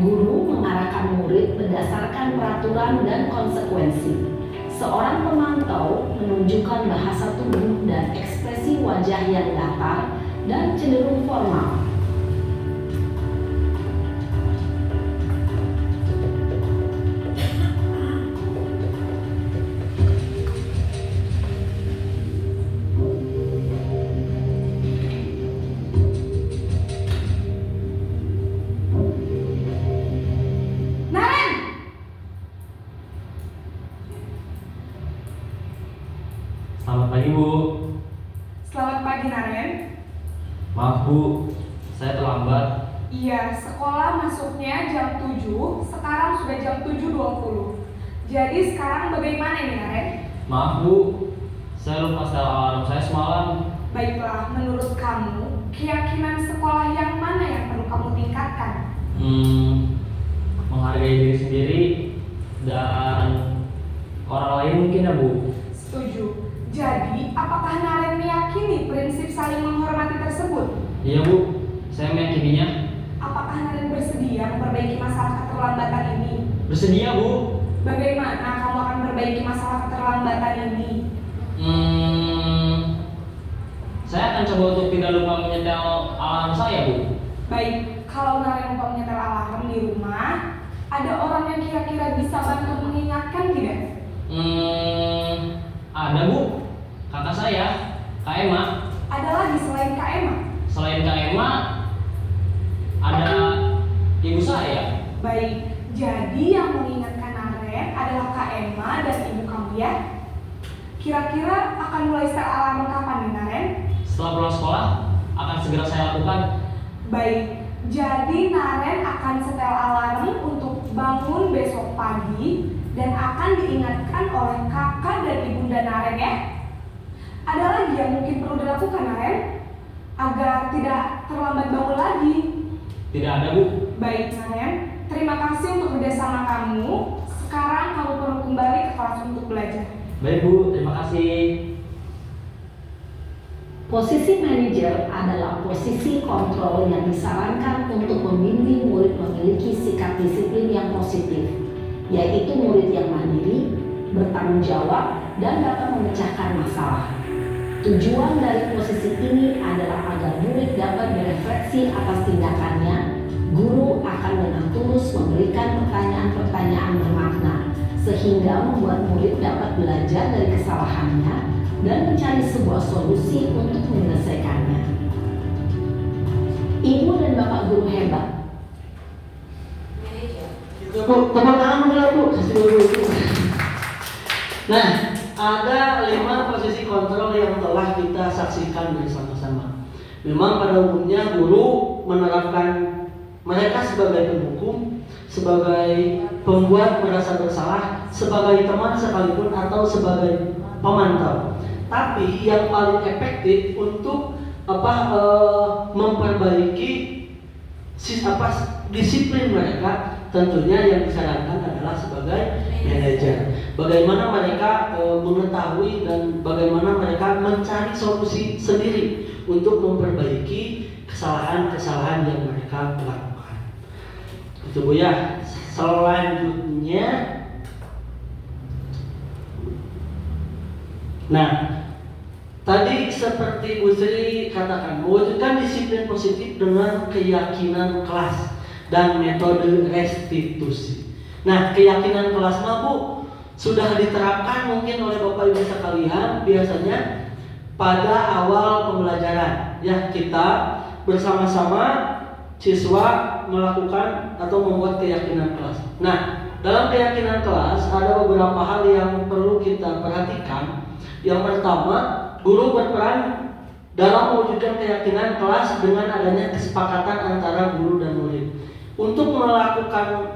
E: Guru mengarahkan murid berdasarkan peraturan dan konsekuensi. Seorang pemantau menunjukkan bahasa tubuh dan ekspresi wajah yang datar dan cenderung formal.
F: Naren!
D: Selamat pagi Bu.
F: Selamat pagi Naren.
D: Maaf Bu, saya terlambat.
F: Iya, sekolah masuknya jam 7, sekarang sudah jam 7.20. Jadi sekarang bagaimana nih Naren?
D: Maaf Bu, saya lupa setel alarm saya semalam.
F: Baiklah, menurut kamu, keyakinan sekolah yang mana yang perlu kamu tingkatkan?
D: Menghargai diri sendiri dan orang lain mungkin ya Bu.
F: Setuju. Jadi, apakah Naren meyakini prinsip saling menghormati tersebut?
D: Iya Bu, saya meyakininya.
F: Apakah Naren bersedia memperbaiki masalah keterlambatan ini?
D: Bersedia Bu.
F: Bagaimana kamu akan memperbaiki masalah keterlambatan ini?
D: Saya akan coba untuk tidak lupa menyetel alarm saya Bu.
F: Baik, kalau Naren lupa menyetel alarm di rumah, ada orang yang kira-kira bisa bantu mengingatkan tidak?
D: Ada Bu, kakak saya, Kak Emma.
F: Ada lagi selain Kak Emma?
D: Selain Kak Emma, ada ibu saya.
F: Baik, jadi yang mengingatkan Naren adalah Kak Emma dan ibu kamu ya? Kira-kira akan mulai setel alarm kapan nih Naren?
D: Setelah pulang sekolah, akan segera saya lakukan.
F: Baik, jadi Naren akan setel alarm untuk bangun besok pagi dan akan diingatkan oleh kakak dan ibunda Naren ya. Ada lagi yang mungkin perlu dilakukan Naren agar tidak terlambat bangun lagi.
D: Tidak ada Bu.
F: Baik Naren, terima kasih untuk kerjasama kamu. Sekarang kamu perlu kembali ke kelas untuk belajar.
D: Baik Bu, terima kasih.
E: Posisi manajer adalah posisi kontrol yang disarankan untuk membimbing murid memiliki sikap disiplin yang positif, yaitu murid yang mandiri, bertanggung jawab, dan dapat memecahkan masalah. Tujuan dari posisi ini adalah agar murid dapat berefleksi atas tindakannya. Guru akan dengan tulus memberikan pertanyaan-pertanyaan bermakna, sehingga membuat murid dapat belajar dari kesalahannya dan mencari sebuah solusi untuk menyelesaikannya. Ibu dan Bapak guru hebat.
C: Manajer.
A: Itu Bu, tepuk tangan dulu Bu, kasih dulu itu. Nah, ada 5 posisi kontrol yang telah kita saksikan bersama-sama. Memang pada umumnya guru menerapkan mereka sebagai penghukum, sebagai pembuat merasa bersalah, sebagai teman sekalipun atau sebagai pemantau. Tapi yang paling efektif untuk memperbaiki disiplin mereka, tentunya yang disarankan adalah sebagai manajer. Bagaimana mereka mengetahui dan bagaimana mereka mencari solusi sendiri untuk memperbaiki kesalahan-kesalahan yang mereka lakukan. Itu Bu ya. Selanjutnya, nah, tadi seperti Bu Sri katakan, mewujudkan disiplin positif dengan keyakinan kelas dan metode restitusi. Nah, keyakinan kelas Bu sudah diterapkan mungkin oleh Bapak Ibu sekalian biasanya pada awal pembelajaran. Ya, kita bersama-sama siswa melakukan atau membuat keyakinan kelas. Nah, dalam keyakinan kelas ada beberapa hal yang perlu kita perhatikan. Yang pertama, guru berperan dalam mewujudkan keyakinan kelas dengan adanya kesepakatan antara guru dan murid untuk melakukan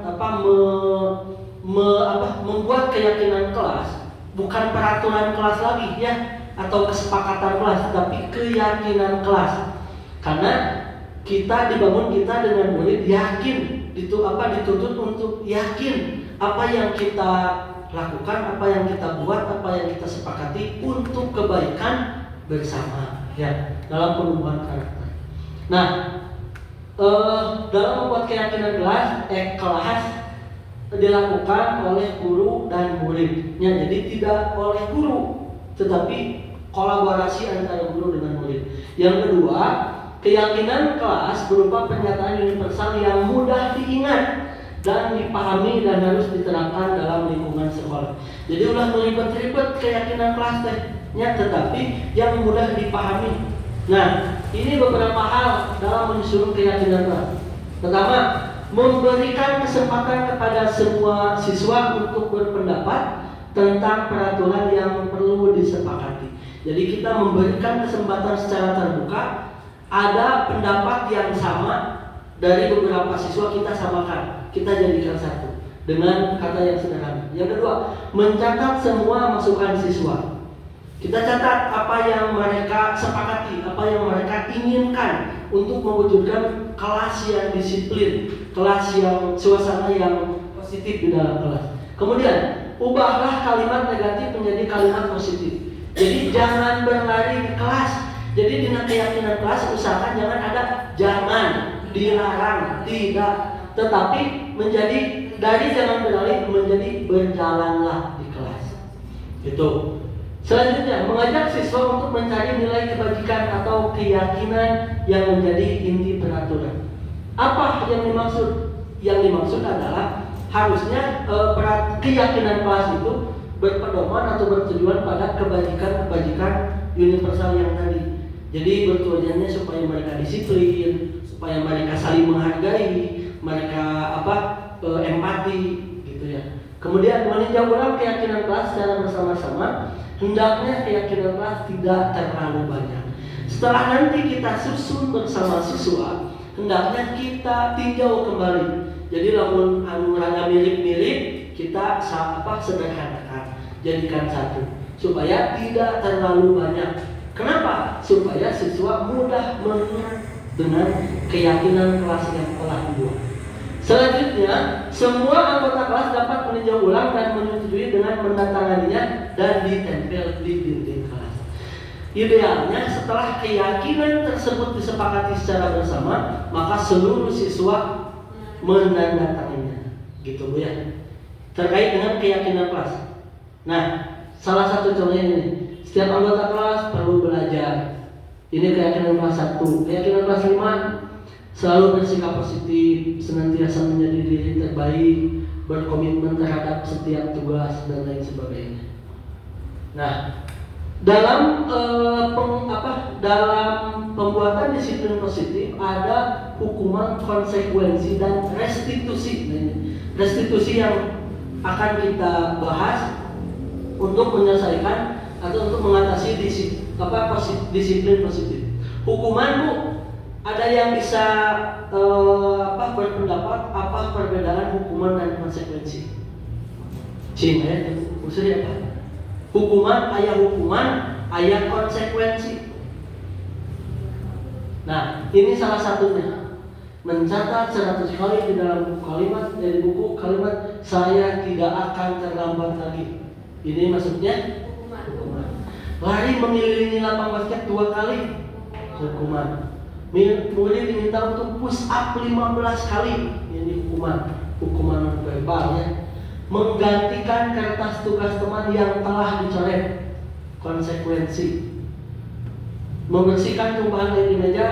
A: membuat keyakinan kelas, bukan peraturan kelas lagi ya atau kesepakatan kelas, tapi keyakinan kelas. Karena kita dengan murid yakin dituntut untuk yakin apa yang kita lakukan, apa yang kita buat, apa yang kita sepakati untuk kebaikan bersama ya dalam penumbuhan karakter. Nah, dalam membuat keyakinan kelas dilakukan oleh guru dan muridnya. Jadi tidak oleh guru, tetapi kolaborasi antara guru dengan murid. Yang kedua, keyakinan kelas berupa pernyataan universal yang mudah diingat dan dipahami dan harus diterapkan dalam lingkungan sekolah. Jadi ulah meribet-ribet keyakinan kelasnya, tetapi yang mudah dipahami. Nah, ini beberapa hal dalam menyusun keyakinan kelas. Pertama, memberikan kesempatan kepada semua siswa untuk berpendapat tentang peraturan yang perlu disepakati. Jadi kita memberikan kesempatan secara terbuka. Ada pendapat yang sama dari beberapa siswa, kita samakan, kita jadikan satu dengan kata yang sederhana. Yang kedua, mencatat semua masukan siswa. Kita catat apa yang mereka sepakati, apa yang mereka inginkan untuk mewujudkan kelas yang disiplin, kelas yang suasana yang positif di dalam kelas. Kemudian, ubahlah kalimat negatif menjadi kalimat positif. Jadi jangan berlari di kelas. Jadi dengan keyakinan kelas usahakan jangan ada jangan, dilarang, tidak, tetapi menjadi dari jangan berlari menjadi berjalanlah di kelas. Itu. Selanjutnya, mengajak siswa untuk mencari nilai kebajikan atau keyakinan yang menjadi inti peraturan. Apa yang dimaksud? Yang dimaksud adalah harusnya keyakinan kelas itu berpedoman atau bertujuan pada kebajikan universal yang tadi. Jadi bertujuannya supaya mereka disiplin, supaya mereka saling menghargai, mereka empati, gitu ya. Kemudian meninjau ulang keyakinan kelas secara bersama-sama. Hendaknya keyakinan kelas tidak terlalu banyak. Setelah nanti kita susun bersama siswa, hendaknya kita tinjau kembali. Jadi lamun rada mirip-mirip, kita sederhanakan, jadikan satu supaya tidak terlalu banyak. Kenapa? Supaya siswa mudah mengingat dengan keyakinan kelas yang telah dibuat. Selanjutnya, semua anggota kelas dapat meninjau ulang dan menyetujui dengan menandatanganinya dan ditempel di dinding kelas. Idealnya setelah keyakinan tersebut disepakati secara bersama, maka seluruh siswa menandatanganinya. Gitu Bu ya. Terkait dengan keyakinan kelas. Nah, salah satu contohnya ini. Setiap anggota kelas perlu belajar. Ini keyakinan kelas 1. Keyakinan kelas 5, selalu bersikap positif, senantiasa menjadi diri terbaik, berkomitmen terhadap setiap tugas dan lain sebagainya. Nah, dalam pembuatan disiplin positif ada hukuman, konsekuensi dan restitusi. Restitusi yang akan kita bahas untuk menyelesaikan atau untuk mengatasi disiplin positif. Hukuman Bu, ada yang bisa berpendapat apa perbedaan hukuman dan konsekuensi? Maksudnya apa? Hukuman, ayat konsekuensi. Nah, ini salah satunya. mencatat 100 kali di dalam buku kalimat, dari buku kalimat saya tidak akan terlambat lagi. Ini maksudnya hukuman. Lari mengelilingi lapang basket 2 kali, hukuman. Murid diminta untuk push up 15 kali, ini hukuman verbal ya. Menggantikan kertas tugas teman yang telah dicoret, konsekuensi. Membersihkan tumpahan air di meja,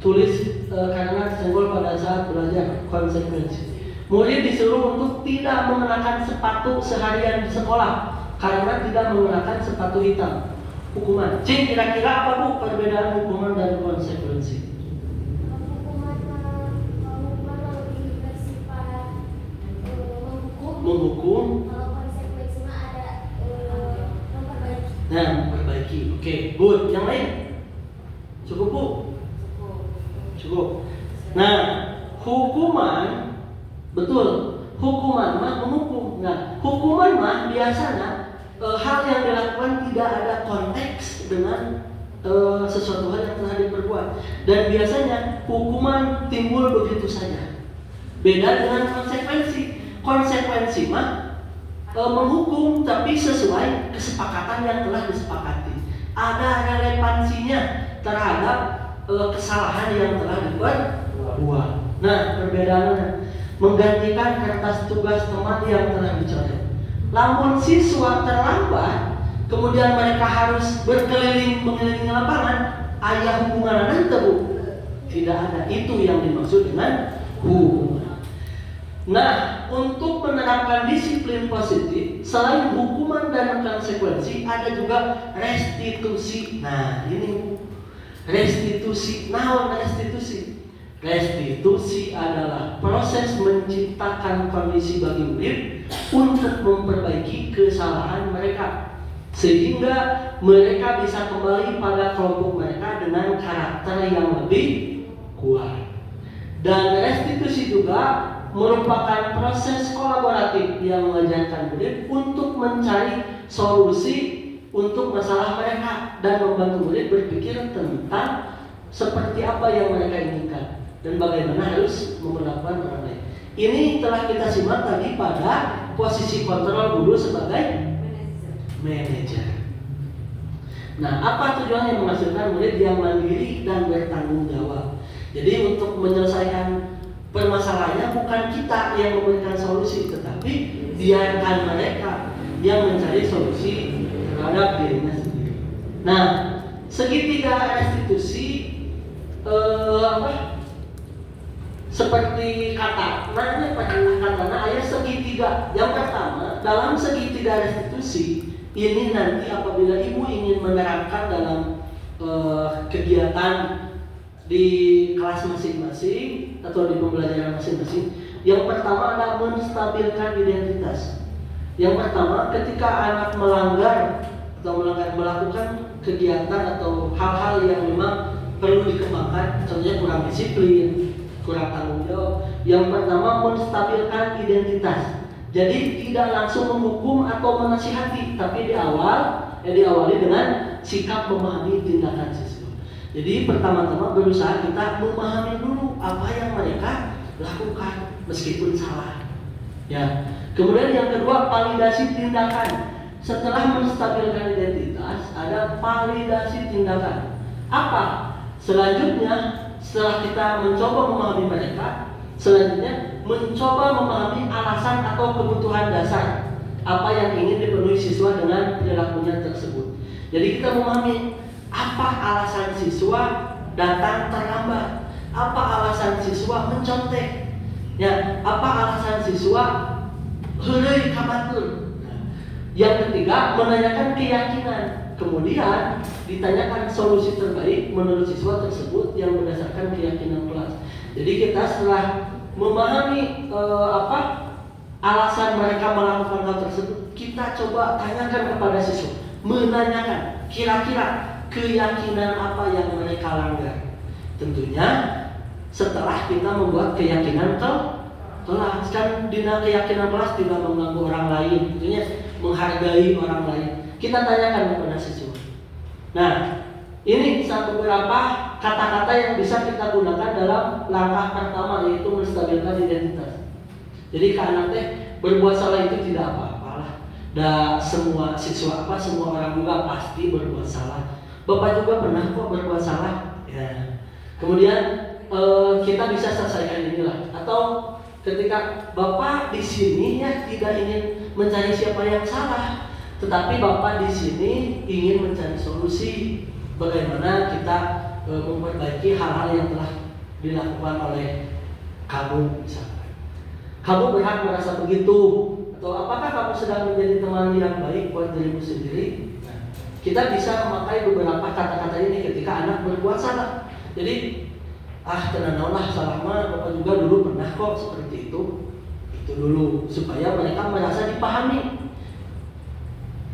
A: tulis karena senggol pada saat belajar, konsekuensi. Murid disuruh untuk tidak mengenakan sepatu seharian di sekolah karena tidak mengenakan sepatu hitam, hukuman. Cing, kira-kira apa Bu perbedaan hukuman dan konsekuensi?
C: Hukuman lebih bersifat
A: Menghukum.
C: Kalau konsekuensi mah ada memperbaiki.
A: Nah, perbaiki. Oke, good. Yang lain? Cukup Bu? Cukup. Nah, hukuman, betul. Hukuman mah menghukum. Nah, hukuman mah biasanya hal yang dilakukan tidak ada konteks dengan sesuatu hal yang telah diperbuat. Dan biasanya hukuman timbul begitu saja. Beda dengan konsekuensi. Konsekuensi mah menghukum tapi sesuai kesepakatan yang telah disepakati. Ada relevansinya terhadap kesalahan yang telah diperbuat. Nah, perbedaannya menggantikan kertas tugas teman yang telah dicoret. Lamun siswa terlambat, kemudian mereka harus berkeliling mengelilingi lapangan, aya hubungan nanti Bu? Tidak ada. Itu yang dimaksud dengan hukuman. Nah, untuk menerapkan disiplin positif, selain hukuman dan konsekuensi, ada juga restitusi. Nah, ini restitusi. Nah, restitusi. Restitusi adalah proses menciptakan kondisi bagi murid untuk memperbaiki kesalahan mereka, sehingga mereka bisa kembali pada kelompok mereka dengan karakter yang lebih kuat. Dan restitusi juga merupakan proses kolaboratif yang mengajarkan murid untuk mencari solusi untuk masalah mereka dan membantu murid berpikir tentang seperti apa yang mereka inginkan dan bagaimana harus memperlakukan orang lain. Ini telah kita simak tadi pada posisi kontrol guru sebagai manajer. Nah, apa tujuannya? Menghasilkan murid yang mandiri dan bertanggung jawab. Jadi untuk menyelesaikan permasalahannya bukan kita yang memberikan solusi, tetapi biarkan mereka yang mencari solusi terhadap dirinya sendiri. Nah, segitiga restitusi seperti kata, namanya kata ayat segitiga. Yang pertama, dalam segitiga restitusi ini nanti apabila ibu ingin menerapkan dalam kegiatan di kelas masing-masing atau di pembelajaran masing-masing, yang pertama adalah menstabilkan identitas. Yang pertama, ketika anak melanggar atau melakukan kegiatan atau hal-hal yang memang perlu dikembangkan, contohnya kurang disiplin, kurang tanggung jawab. Yang pertama, menstabilkan identitas. Jadi tidak langsung menghukum atau menasihati, tapi diawali dengan sikap memahami tindakan siswa. Jadi pertama-tama berusaha kita memahami dulu apa yang mereka lakukan meskipun salah. Ya. Kemudian yang kedua, validasi tindakan. Setelah menstabilkan identitas, ada validasi tindakan. Apa? Selanjutnya, setelah kita mencoba memahami mereka, selanjutnya mencoba memahami alasan atau kebutuhan dasar apa yang ingin dipenuhi siswa dengan perilakunya tersebut. Jadi kita memahami apa alasan siswa datang terlambat, apa alasan siswa mencontek, ya, apa alasan siswa heureuy ka batur. Yang ketiga, menanyakan keyakinan. Kemudian ditanyakan solusi terbaik menurut siswa tersebut yang berdasarkan keyakinan kelas. Jadi kita setelah memahami alasan mereka melakukan hal tersebut, kita coba tanyakan kepada siswa, menanyakan kira-kira keyakinan apa yang mereka langgar. Tentunya setelah kita membuat keyakinan kelas, kan dina keyakinan kelas tidak mengganggu orang lain, tentunya menghargai orang lain. Kita tanyakan kepada siswa. Nah, ini beberapa kata-kata yang bisa kita gunakan dalam langkah pertama, yaitu menstabilkan identitas. Jadi ke anak teh berbuat salah itu tidak apa-apa lah. Dan semua siswa semua orang juga pasti berbuat salah. Bapak juga pernah kok berbuat salah. Ya. Kemudian kita bisa selesaikan inilah. Atau ketika Bapak di sini ya tidak ingin mencari siapa yang salah, tetapi Bapak di sini ingin mencari solusi bagaimana kita memperbaiki hal-hal yang telah dilakukan oleh kamu misalkan. Kamu berhak merasa begitu, atau apakah kamu sedang menjadi teman yang baik buat dirimu sendiri? Nah, kita bisa memakai beberapa kata-kata ini ketika anak berbuat salah. Jadi, tenang lah salah mah, Bapak juga dulu pernah kok seperti itu. Itu dulu supaya mereka merasa dipahami.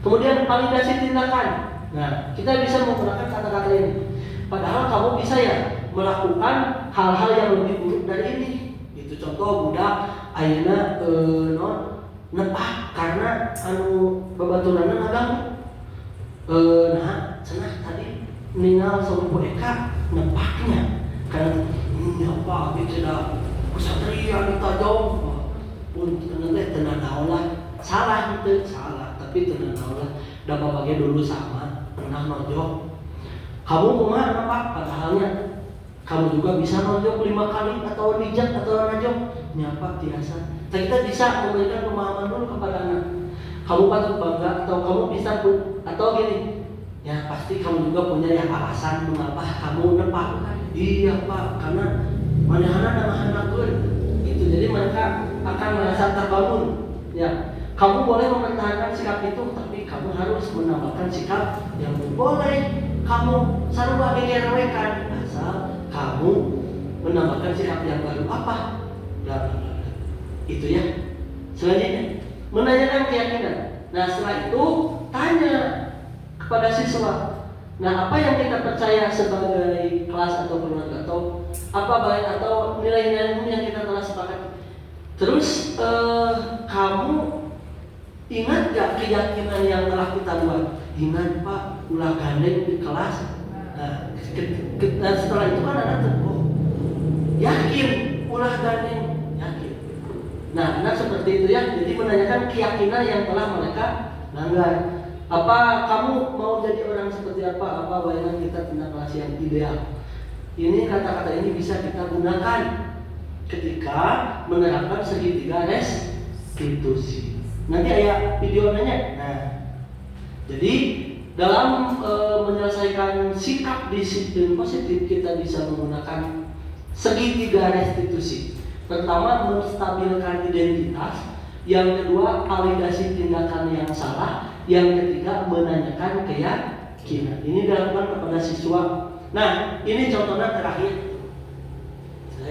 A: Kemudian validasi tindakan. Nah, kita bisa menggunakan kata-kata ini. Padahal kamu bisa ya melakukan hal-hal yang lebih buruk dari ini. Itu contoh budak ayeuna nepak karena babaturanna ngaganggu. Cenah tadi ningal salupu eka nepaknya karena apa gitu dah kusatria ditajong pun teh tenan naon lah salah itu salah tapi tenan naon lah da babage dulu sama pernah nojok kamu kumaha nepak padahalnya kamu juga bisa nojok 5 kali atau dijak atau najok nyapa biasa. Nah, kita bisa memberikan pemahaman dulu kepada anak. Kamu patut bangga atau kamu bisa atau gini. Ya pasti kamu juga punya yang alasan mengapa kamu nepak. Iya Pak, karena manehana namahanapkeun. Itu jadi mereka akan merasa terbangun. Ya, kamu boleh mempertahankan sikap itu, tapi kamu harus menambahkan sikap yang boleh kamu sarua gegerewekan asal kamu menambahkan sikap yang baru apa? Itu ya. Selanjutnya menanyakan keyakinan. Nah setelah itu tanya kepada siswa. Nah apa yang kita percaya sebagai kelas atau keluarga atau apa baik atau nilai-nilai yang kita telah sepakati. Terus kamu ingat gak keyakinan yang telah kita buat? Ingat Pak, ulah gandeng di kelas. Nah setelah itu kan anak yakin ulah gandeng. Nah, anak seperti itu ya. Jadi menanyakan keyakinan yang telah mereka langgar. Apa kamu mau jadi orang seperti apa? Apa bayangan kita tentang kelas yang ideal? Ini kata-kata ini bisa kita gunakan ketika menerapkan segitiga restitusi. Nanti ada videonya. Nah, jadi dalam menyelesaikan sikap disiplin positif kita bisa menggunakan segitiga restitusi. Pertama, menstabilkan identitas. Yang kedua, validasi tindakan yang salah. Yang ketiga, menanyakan keyakinan. Ini dilakukan kepada siswa. Nah, ini contohnya terakhir.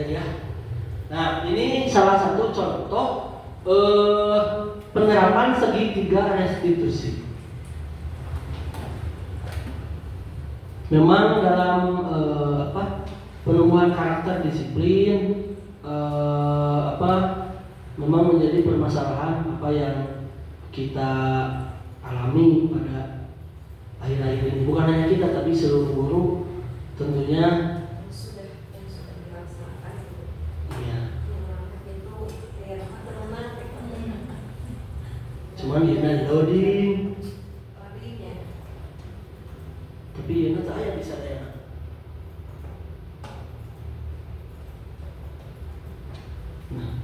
A: Ya. Nah, ini salah satu contoh penerapan segitiga restitusi. Memang dalam penumbuhan karakter disiplin memang menjadi permasalahan apa yang kita alami pada akhir-akhir ini. Bukan hanya kita tapi seluruh guru tentunya
C: sudah dilaksanakan.
A: Iya.
C: Itu teman-teman
A: Cuman dia loading.
C: larinya.
A: Tapi ini saya bisa ya. Nah.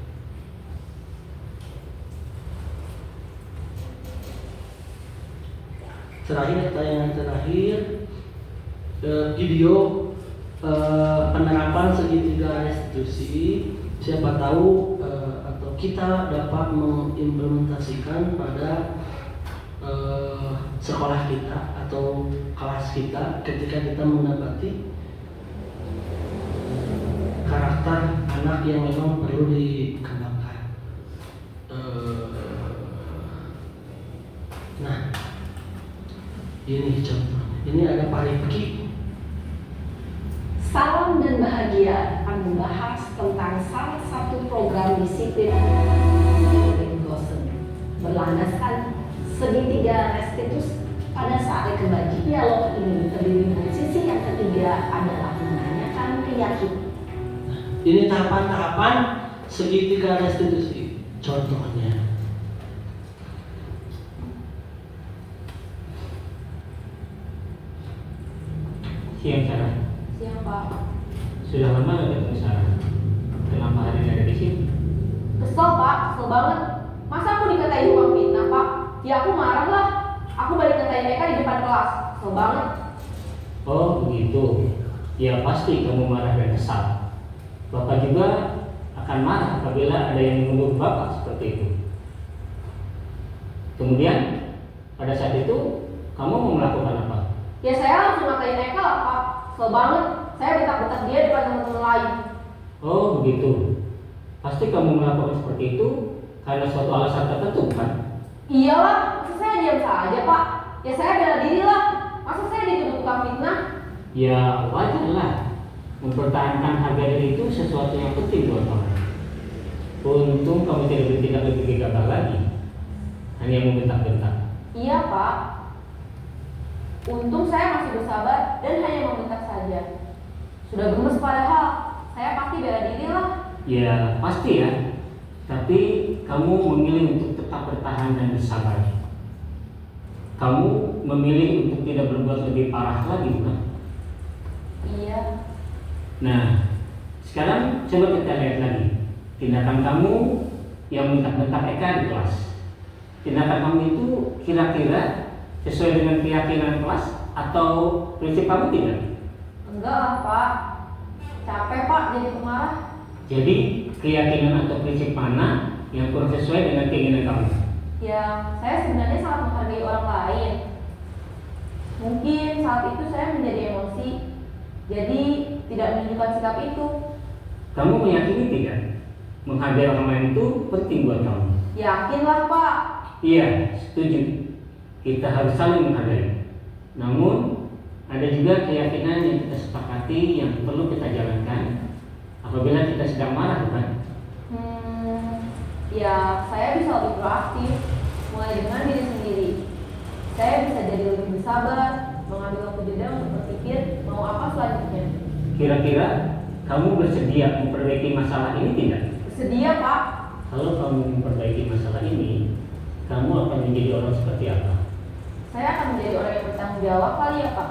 A: Terakhir, tayangan terakhir video penerapan segitiga restitusi. Siapa tahu atau kita dapat mengimplementasikan pada sekolah kita atau kelas kita ketika kita mendapati karakter anak yang memang perlu dikembangkan. Nah, ini contoh. Ini ada Pak Rifki.
E: Salam dan Bahagia akan membahas tentang salah satu program disiplin Gosen berlandaskan segitiga restitusi pada saat kebagi dialog ini terdiri dari sisi yang ketiga adalah menanyakan yakin.
A: Ini tahapan-tahapan segitiga restitusi. Contohnya,
D: Siang Sarah.
B: Siang Pak.
D: Sudah lama gak ketemu Sarah? Kenapa hari ini ada di sini?
B: Kesel Pak, kesel banget. Masa aku dikatain tukang fitnah Pak? Ya aku marah lah. Aku balik ngatain mereka di depan kelas. Kesel banget.
D: Oh begitu. Ya pasti kamu marah dan kesal. Bapak juga akan marah apabila ada yang menuduh Bapak seperti itu. Kemudian pada saat itu kamu mau melakukan apa?
B: Ya saya langsung ngatain mereka lah Pak. Kesel banget. Saya bentak-bentak dia depan teman-teman lain.
D: Oh begitu. Pasti kamu melakukan seperti itu karena suatu alasan tertentu kan?
B: Iyalah, masa saya diam saja Pak? Ya saya bela diri lah. Masa saya dituduh tukang fitnah?
D: Ya wajar lah. Mempertahankan harga diri itu sesuatu yang penting buat kamu. Untung kamu tidak bertindak lebih gegabah lagi, hanya membentak-bentak.
B: Iya Pak. Untung saya masih bersabar dan hanya membentak saja. Sudah gemes padahal. Saya pasti bela diri lah.
D: Ya pasti ya. Tapi kamu memilih untuk tetap bertahan dan bersabar. Kamu memilih untuk tidak berbuat lebih parah lagi, bukan?
B: Iya.
D: Nah, sekarang coba kita lihat lagi tindakan kamu yang bentak-bentak Eka di kelas. Tindakan kamu itu kira-kira sesuai dengan keyakinan kelas atau prinsip kamu tidak?
B: Enggak lah Pak. Capek Pak jadi pemarah.
D: Jadi keyakinan atau prinsip mana yang kurang sesuai dengan keinginan kamu?
B: Ya, saya sebenarnya sangat menghargai orang lain. Mungkin saat itu saya menjadi emosi, jadi tidak menunjukkan sikap itu.
D: Kamu meyakini tidak? Menghargai orang lain itu penting buat kamu.
B: Yakinlah Pak.
D: Iya, setuju. Kita harus saling menghargai. Namun ada juga keyakinan yang kita sepakati yang perlu kita jalankan apabila kita sedang marah, bukan?
B: Ya saya bisa lebih proaktif, mulai dengan diri sendiri. Saya bisa jadi lebih bersabar, mengambil waktu jeda untuk berpikir mau apa selanjutnya.
D: Kira-kira kamu bersedia memperbaiki masalah ini tidak?
B: Bersedia Pak.
D: Kalau kamu memperbaiki masalah ini, kamu akan menjadi orang seperti apa?
B: Saya akan menjadi orang yang bertanggung jawab kali ya Pak.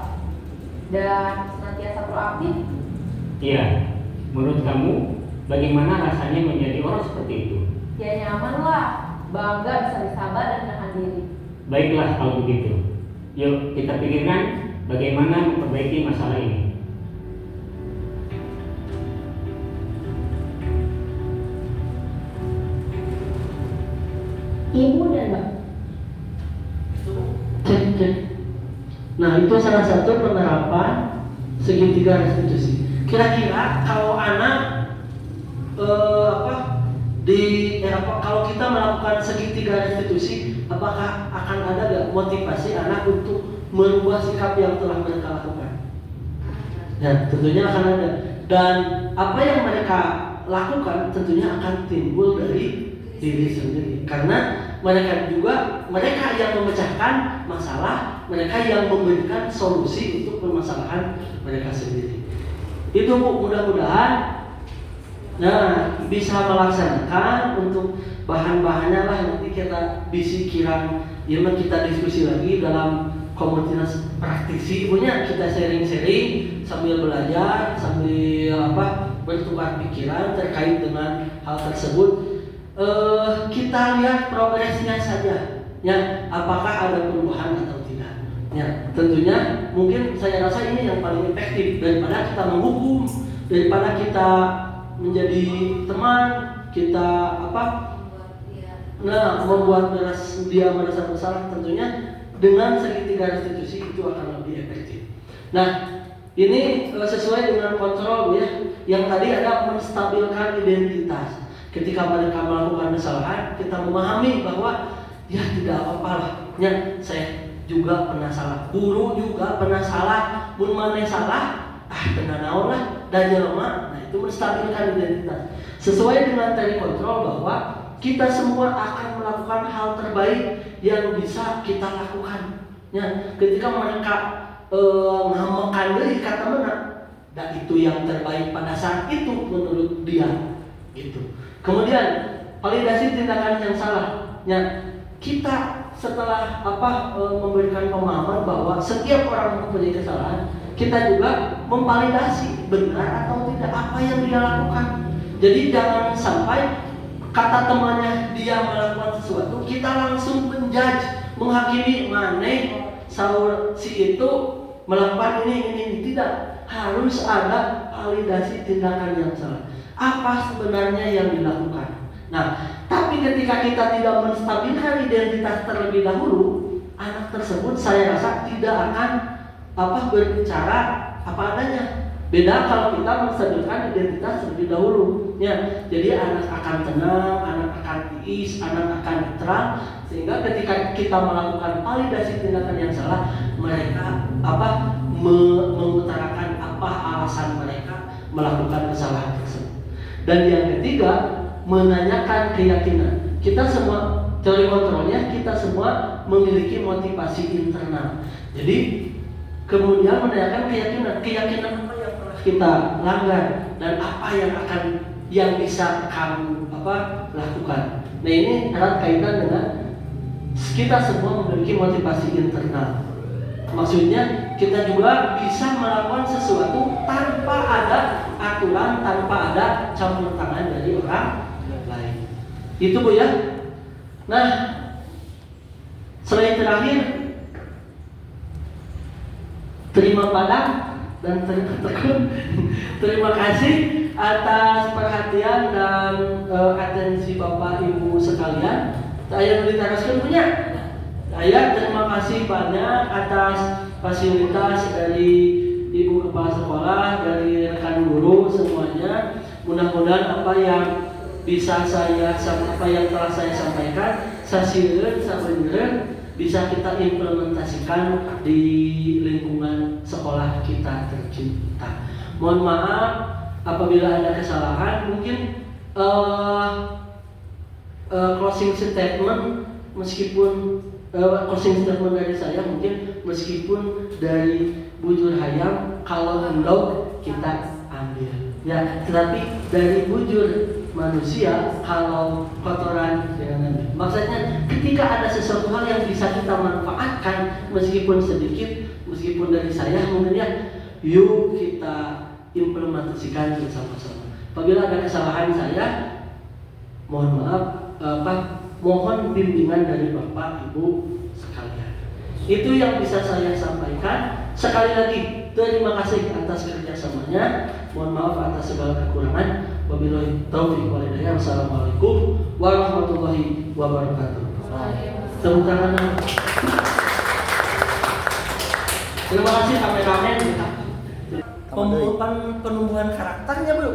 B: Dan senantiasa proaktif.
D: Iya, menurut kamu bagaimana rasanya menjadi orang seperti itu?
B: Ya nyaman lah, bangga bisa bersabar dan menahan diri.
D: Baiklah kalau begitu. Yuk kita pikirkan bagaimana memperbaiki masalah ini.
E: Ibu dan Bapak.
A: Cek. Nah itu salah satu penerapan segitiga restitusi. Kira-kira kalau anak kalau kita melakukan segitiga restitusi, apakah akan ada gak motivasi anak untuk merubah sikap yang telah mereka lakukan? Ya tentunya akan ada. Dan apa yang mereka lakukan tentunya akan timbul dari diri sendiri. Karena mereka yang memecahkan masalah, mereka yang memberikan solusi untuk permasalahan mereka sendiri. Itu Bu, mudah-mudahan bisa melaksanakan untuk bahan-bahannya lah. Nanti kita bisikiran, ya kita diskusi lagi dalam komunitas praktisi. Punya kita sharing-sharing sambil belajar, sambil bertukar pikiran terkait dengan hal tersebut. Kita lihat progresnya saja, ya apakah ada perubahan atau tidak. Ya tentunya mungkin saya rasa ini yang paling efektif daripada kita menghukum, daripada kita menjadi teman, kita membuat dia merasa bersalah. Tentunya dengan segitiga restitusi itu akan lebih efektif. Nah ini sesuai dengan kontrol ya, yang tadi ada menstabilkan identitas. Ketika mereka melakukan kesalahan, kita memahami bahwa ya tidak apa-apa lah. Ya, saya juga pernah salah, guru juga pernah salah, pun mana salah, kena naon lah, dan jelema. Nah itu menstabilkan identitas. Sesuai dengan teori kontrol bahwa kita semua akan melakukan hal terbaik yang bisa kita lakukan. Ya, ketika mereka ngamekan deui kata mana, dan itu yang terbaik pada saat itu menurut dia gitu. Kemudian validasi tindakan yang salah. Ya, kita setelah memberikan pemahaman bahwa setiap orang mempunyai kesalahan, kita juga memvalidasi benar atau tidak apa yang dia lakukan. Jadi jangan sampai kata temannya dia melakukan sesuatu, kita langsung menjudge, menghakimi mana saur si itu melakukan ini. Tidak, harus ada validasi tindakan yang salah. Apa sebenarnya yang dilakukan? Nah, tapi ketika kita tidak menstabilkan identitas terlebih dahulu, anak tersebut saya rasa tidak akan berbicara apa adanya. Beda kalau kita menstabilkan identitas terlebih dahulu. Ya, jadi anak akan tenang, anak akan tiis, anak akan terang, sehingga ketika kita melakukan validasi tindakan yang salah, mereka mengutarakan apa alasan mereka melakukan kesalahan tersebut. Dan yang ketiga, menanyakan keyakinan. Kita semua teori kontrolnya, kita semua memiliki motivasi internal. Jadi kemudian menanyakan keyakinan apa yang pernah kita langgar dan apa yang bisa kamu lakukan. Nah, ini erat kaitan dengan kita semua memiliki motivasi internal. Maksudnya kita juga bisa melakukan sesuatu tanpa ada aturan, tanpa ada campur tangan dari orang lain. Itu Bu ya. Nah, selain terakhir, terima padang dan terima tekun. Terima kasih atas perhatian dan atensi Bapak Ibu sekalian. Saya diteruskan punya. Saya terima kasih banyak atas fasilitas dari Ibu Kepala Sekolah, dari rekan guru semuanya. Mudah-mudahan apa yang telah saya sampaikan, bisa kita implementasikan di lingkungan sekolah kita tercinta. Mohon maaf apabila ada kesalahan, mungkin closing statement dari saya mungkin meskipun dari bujur hayam kalau endog kita ambil ya, tetapi dari bujur manusia kalau kotoran jangan ambil. Maksudnya ketika ada sesuatu hal yang bisa kita manfaatkan meskipun sedikit, meskipun dari saya mungkin ya, yuk kita implementasikan bersama-sama. Apabila ada kesalahan saya, mohon maaf, mohon bimbingan dari Bapak Ibu sekalian. Itu yang bisa saya sampaikan. Sekali lagi terima kasih atas kerjasamanya. Mohon maaf atas segala kekurangan. Wabillahi taufiq wal hidayah. Wassalamualaikum warahmatullahi wabarakatuh. Tepuk tangan. Terima kasih kameramen. Penumbuhan karakternya, Bu.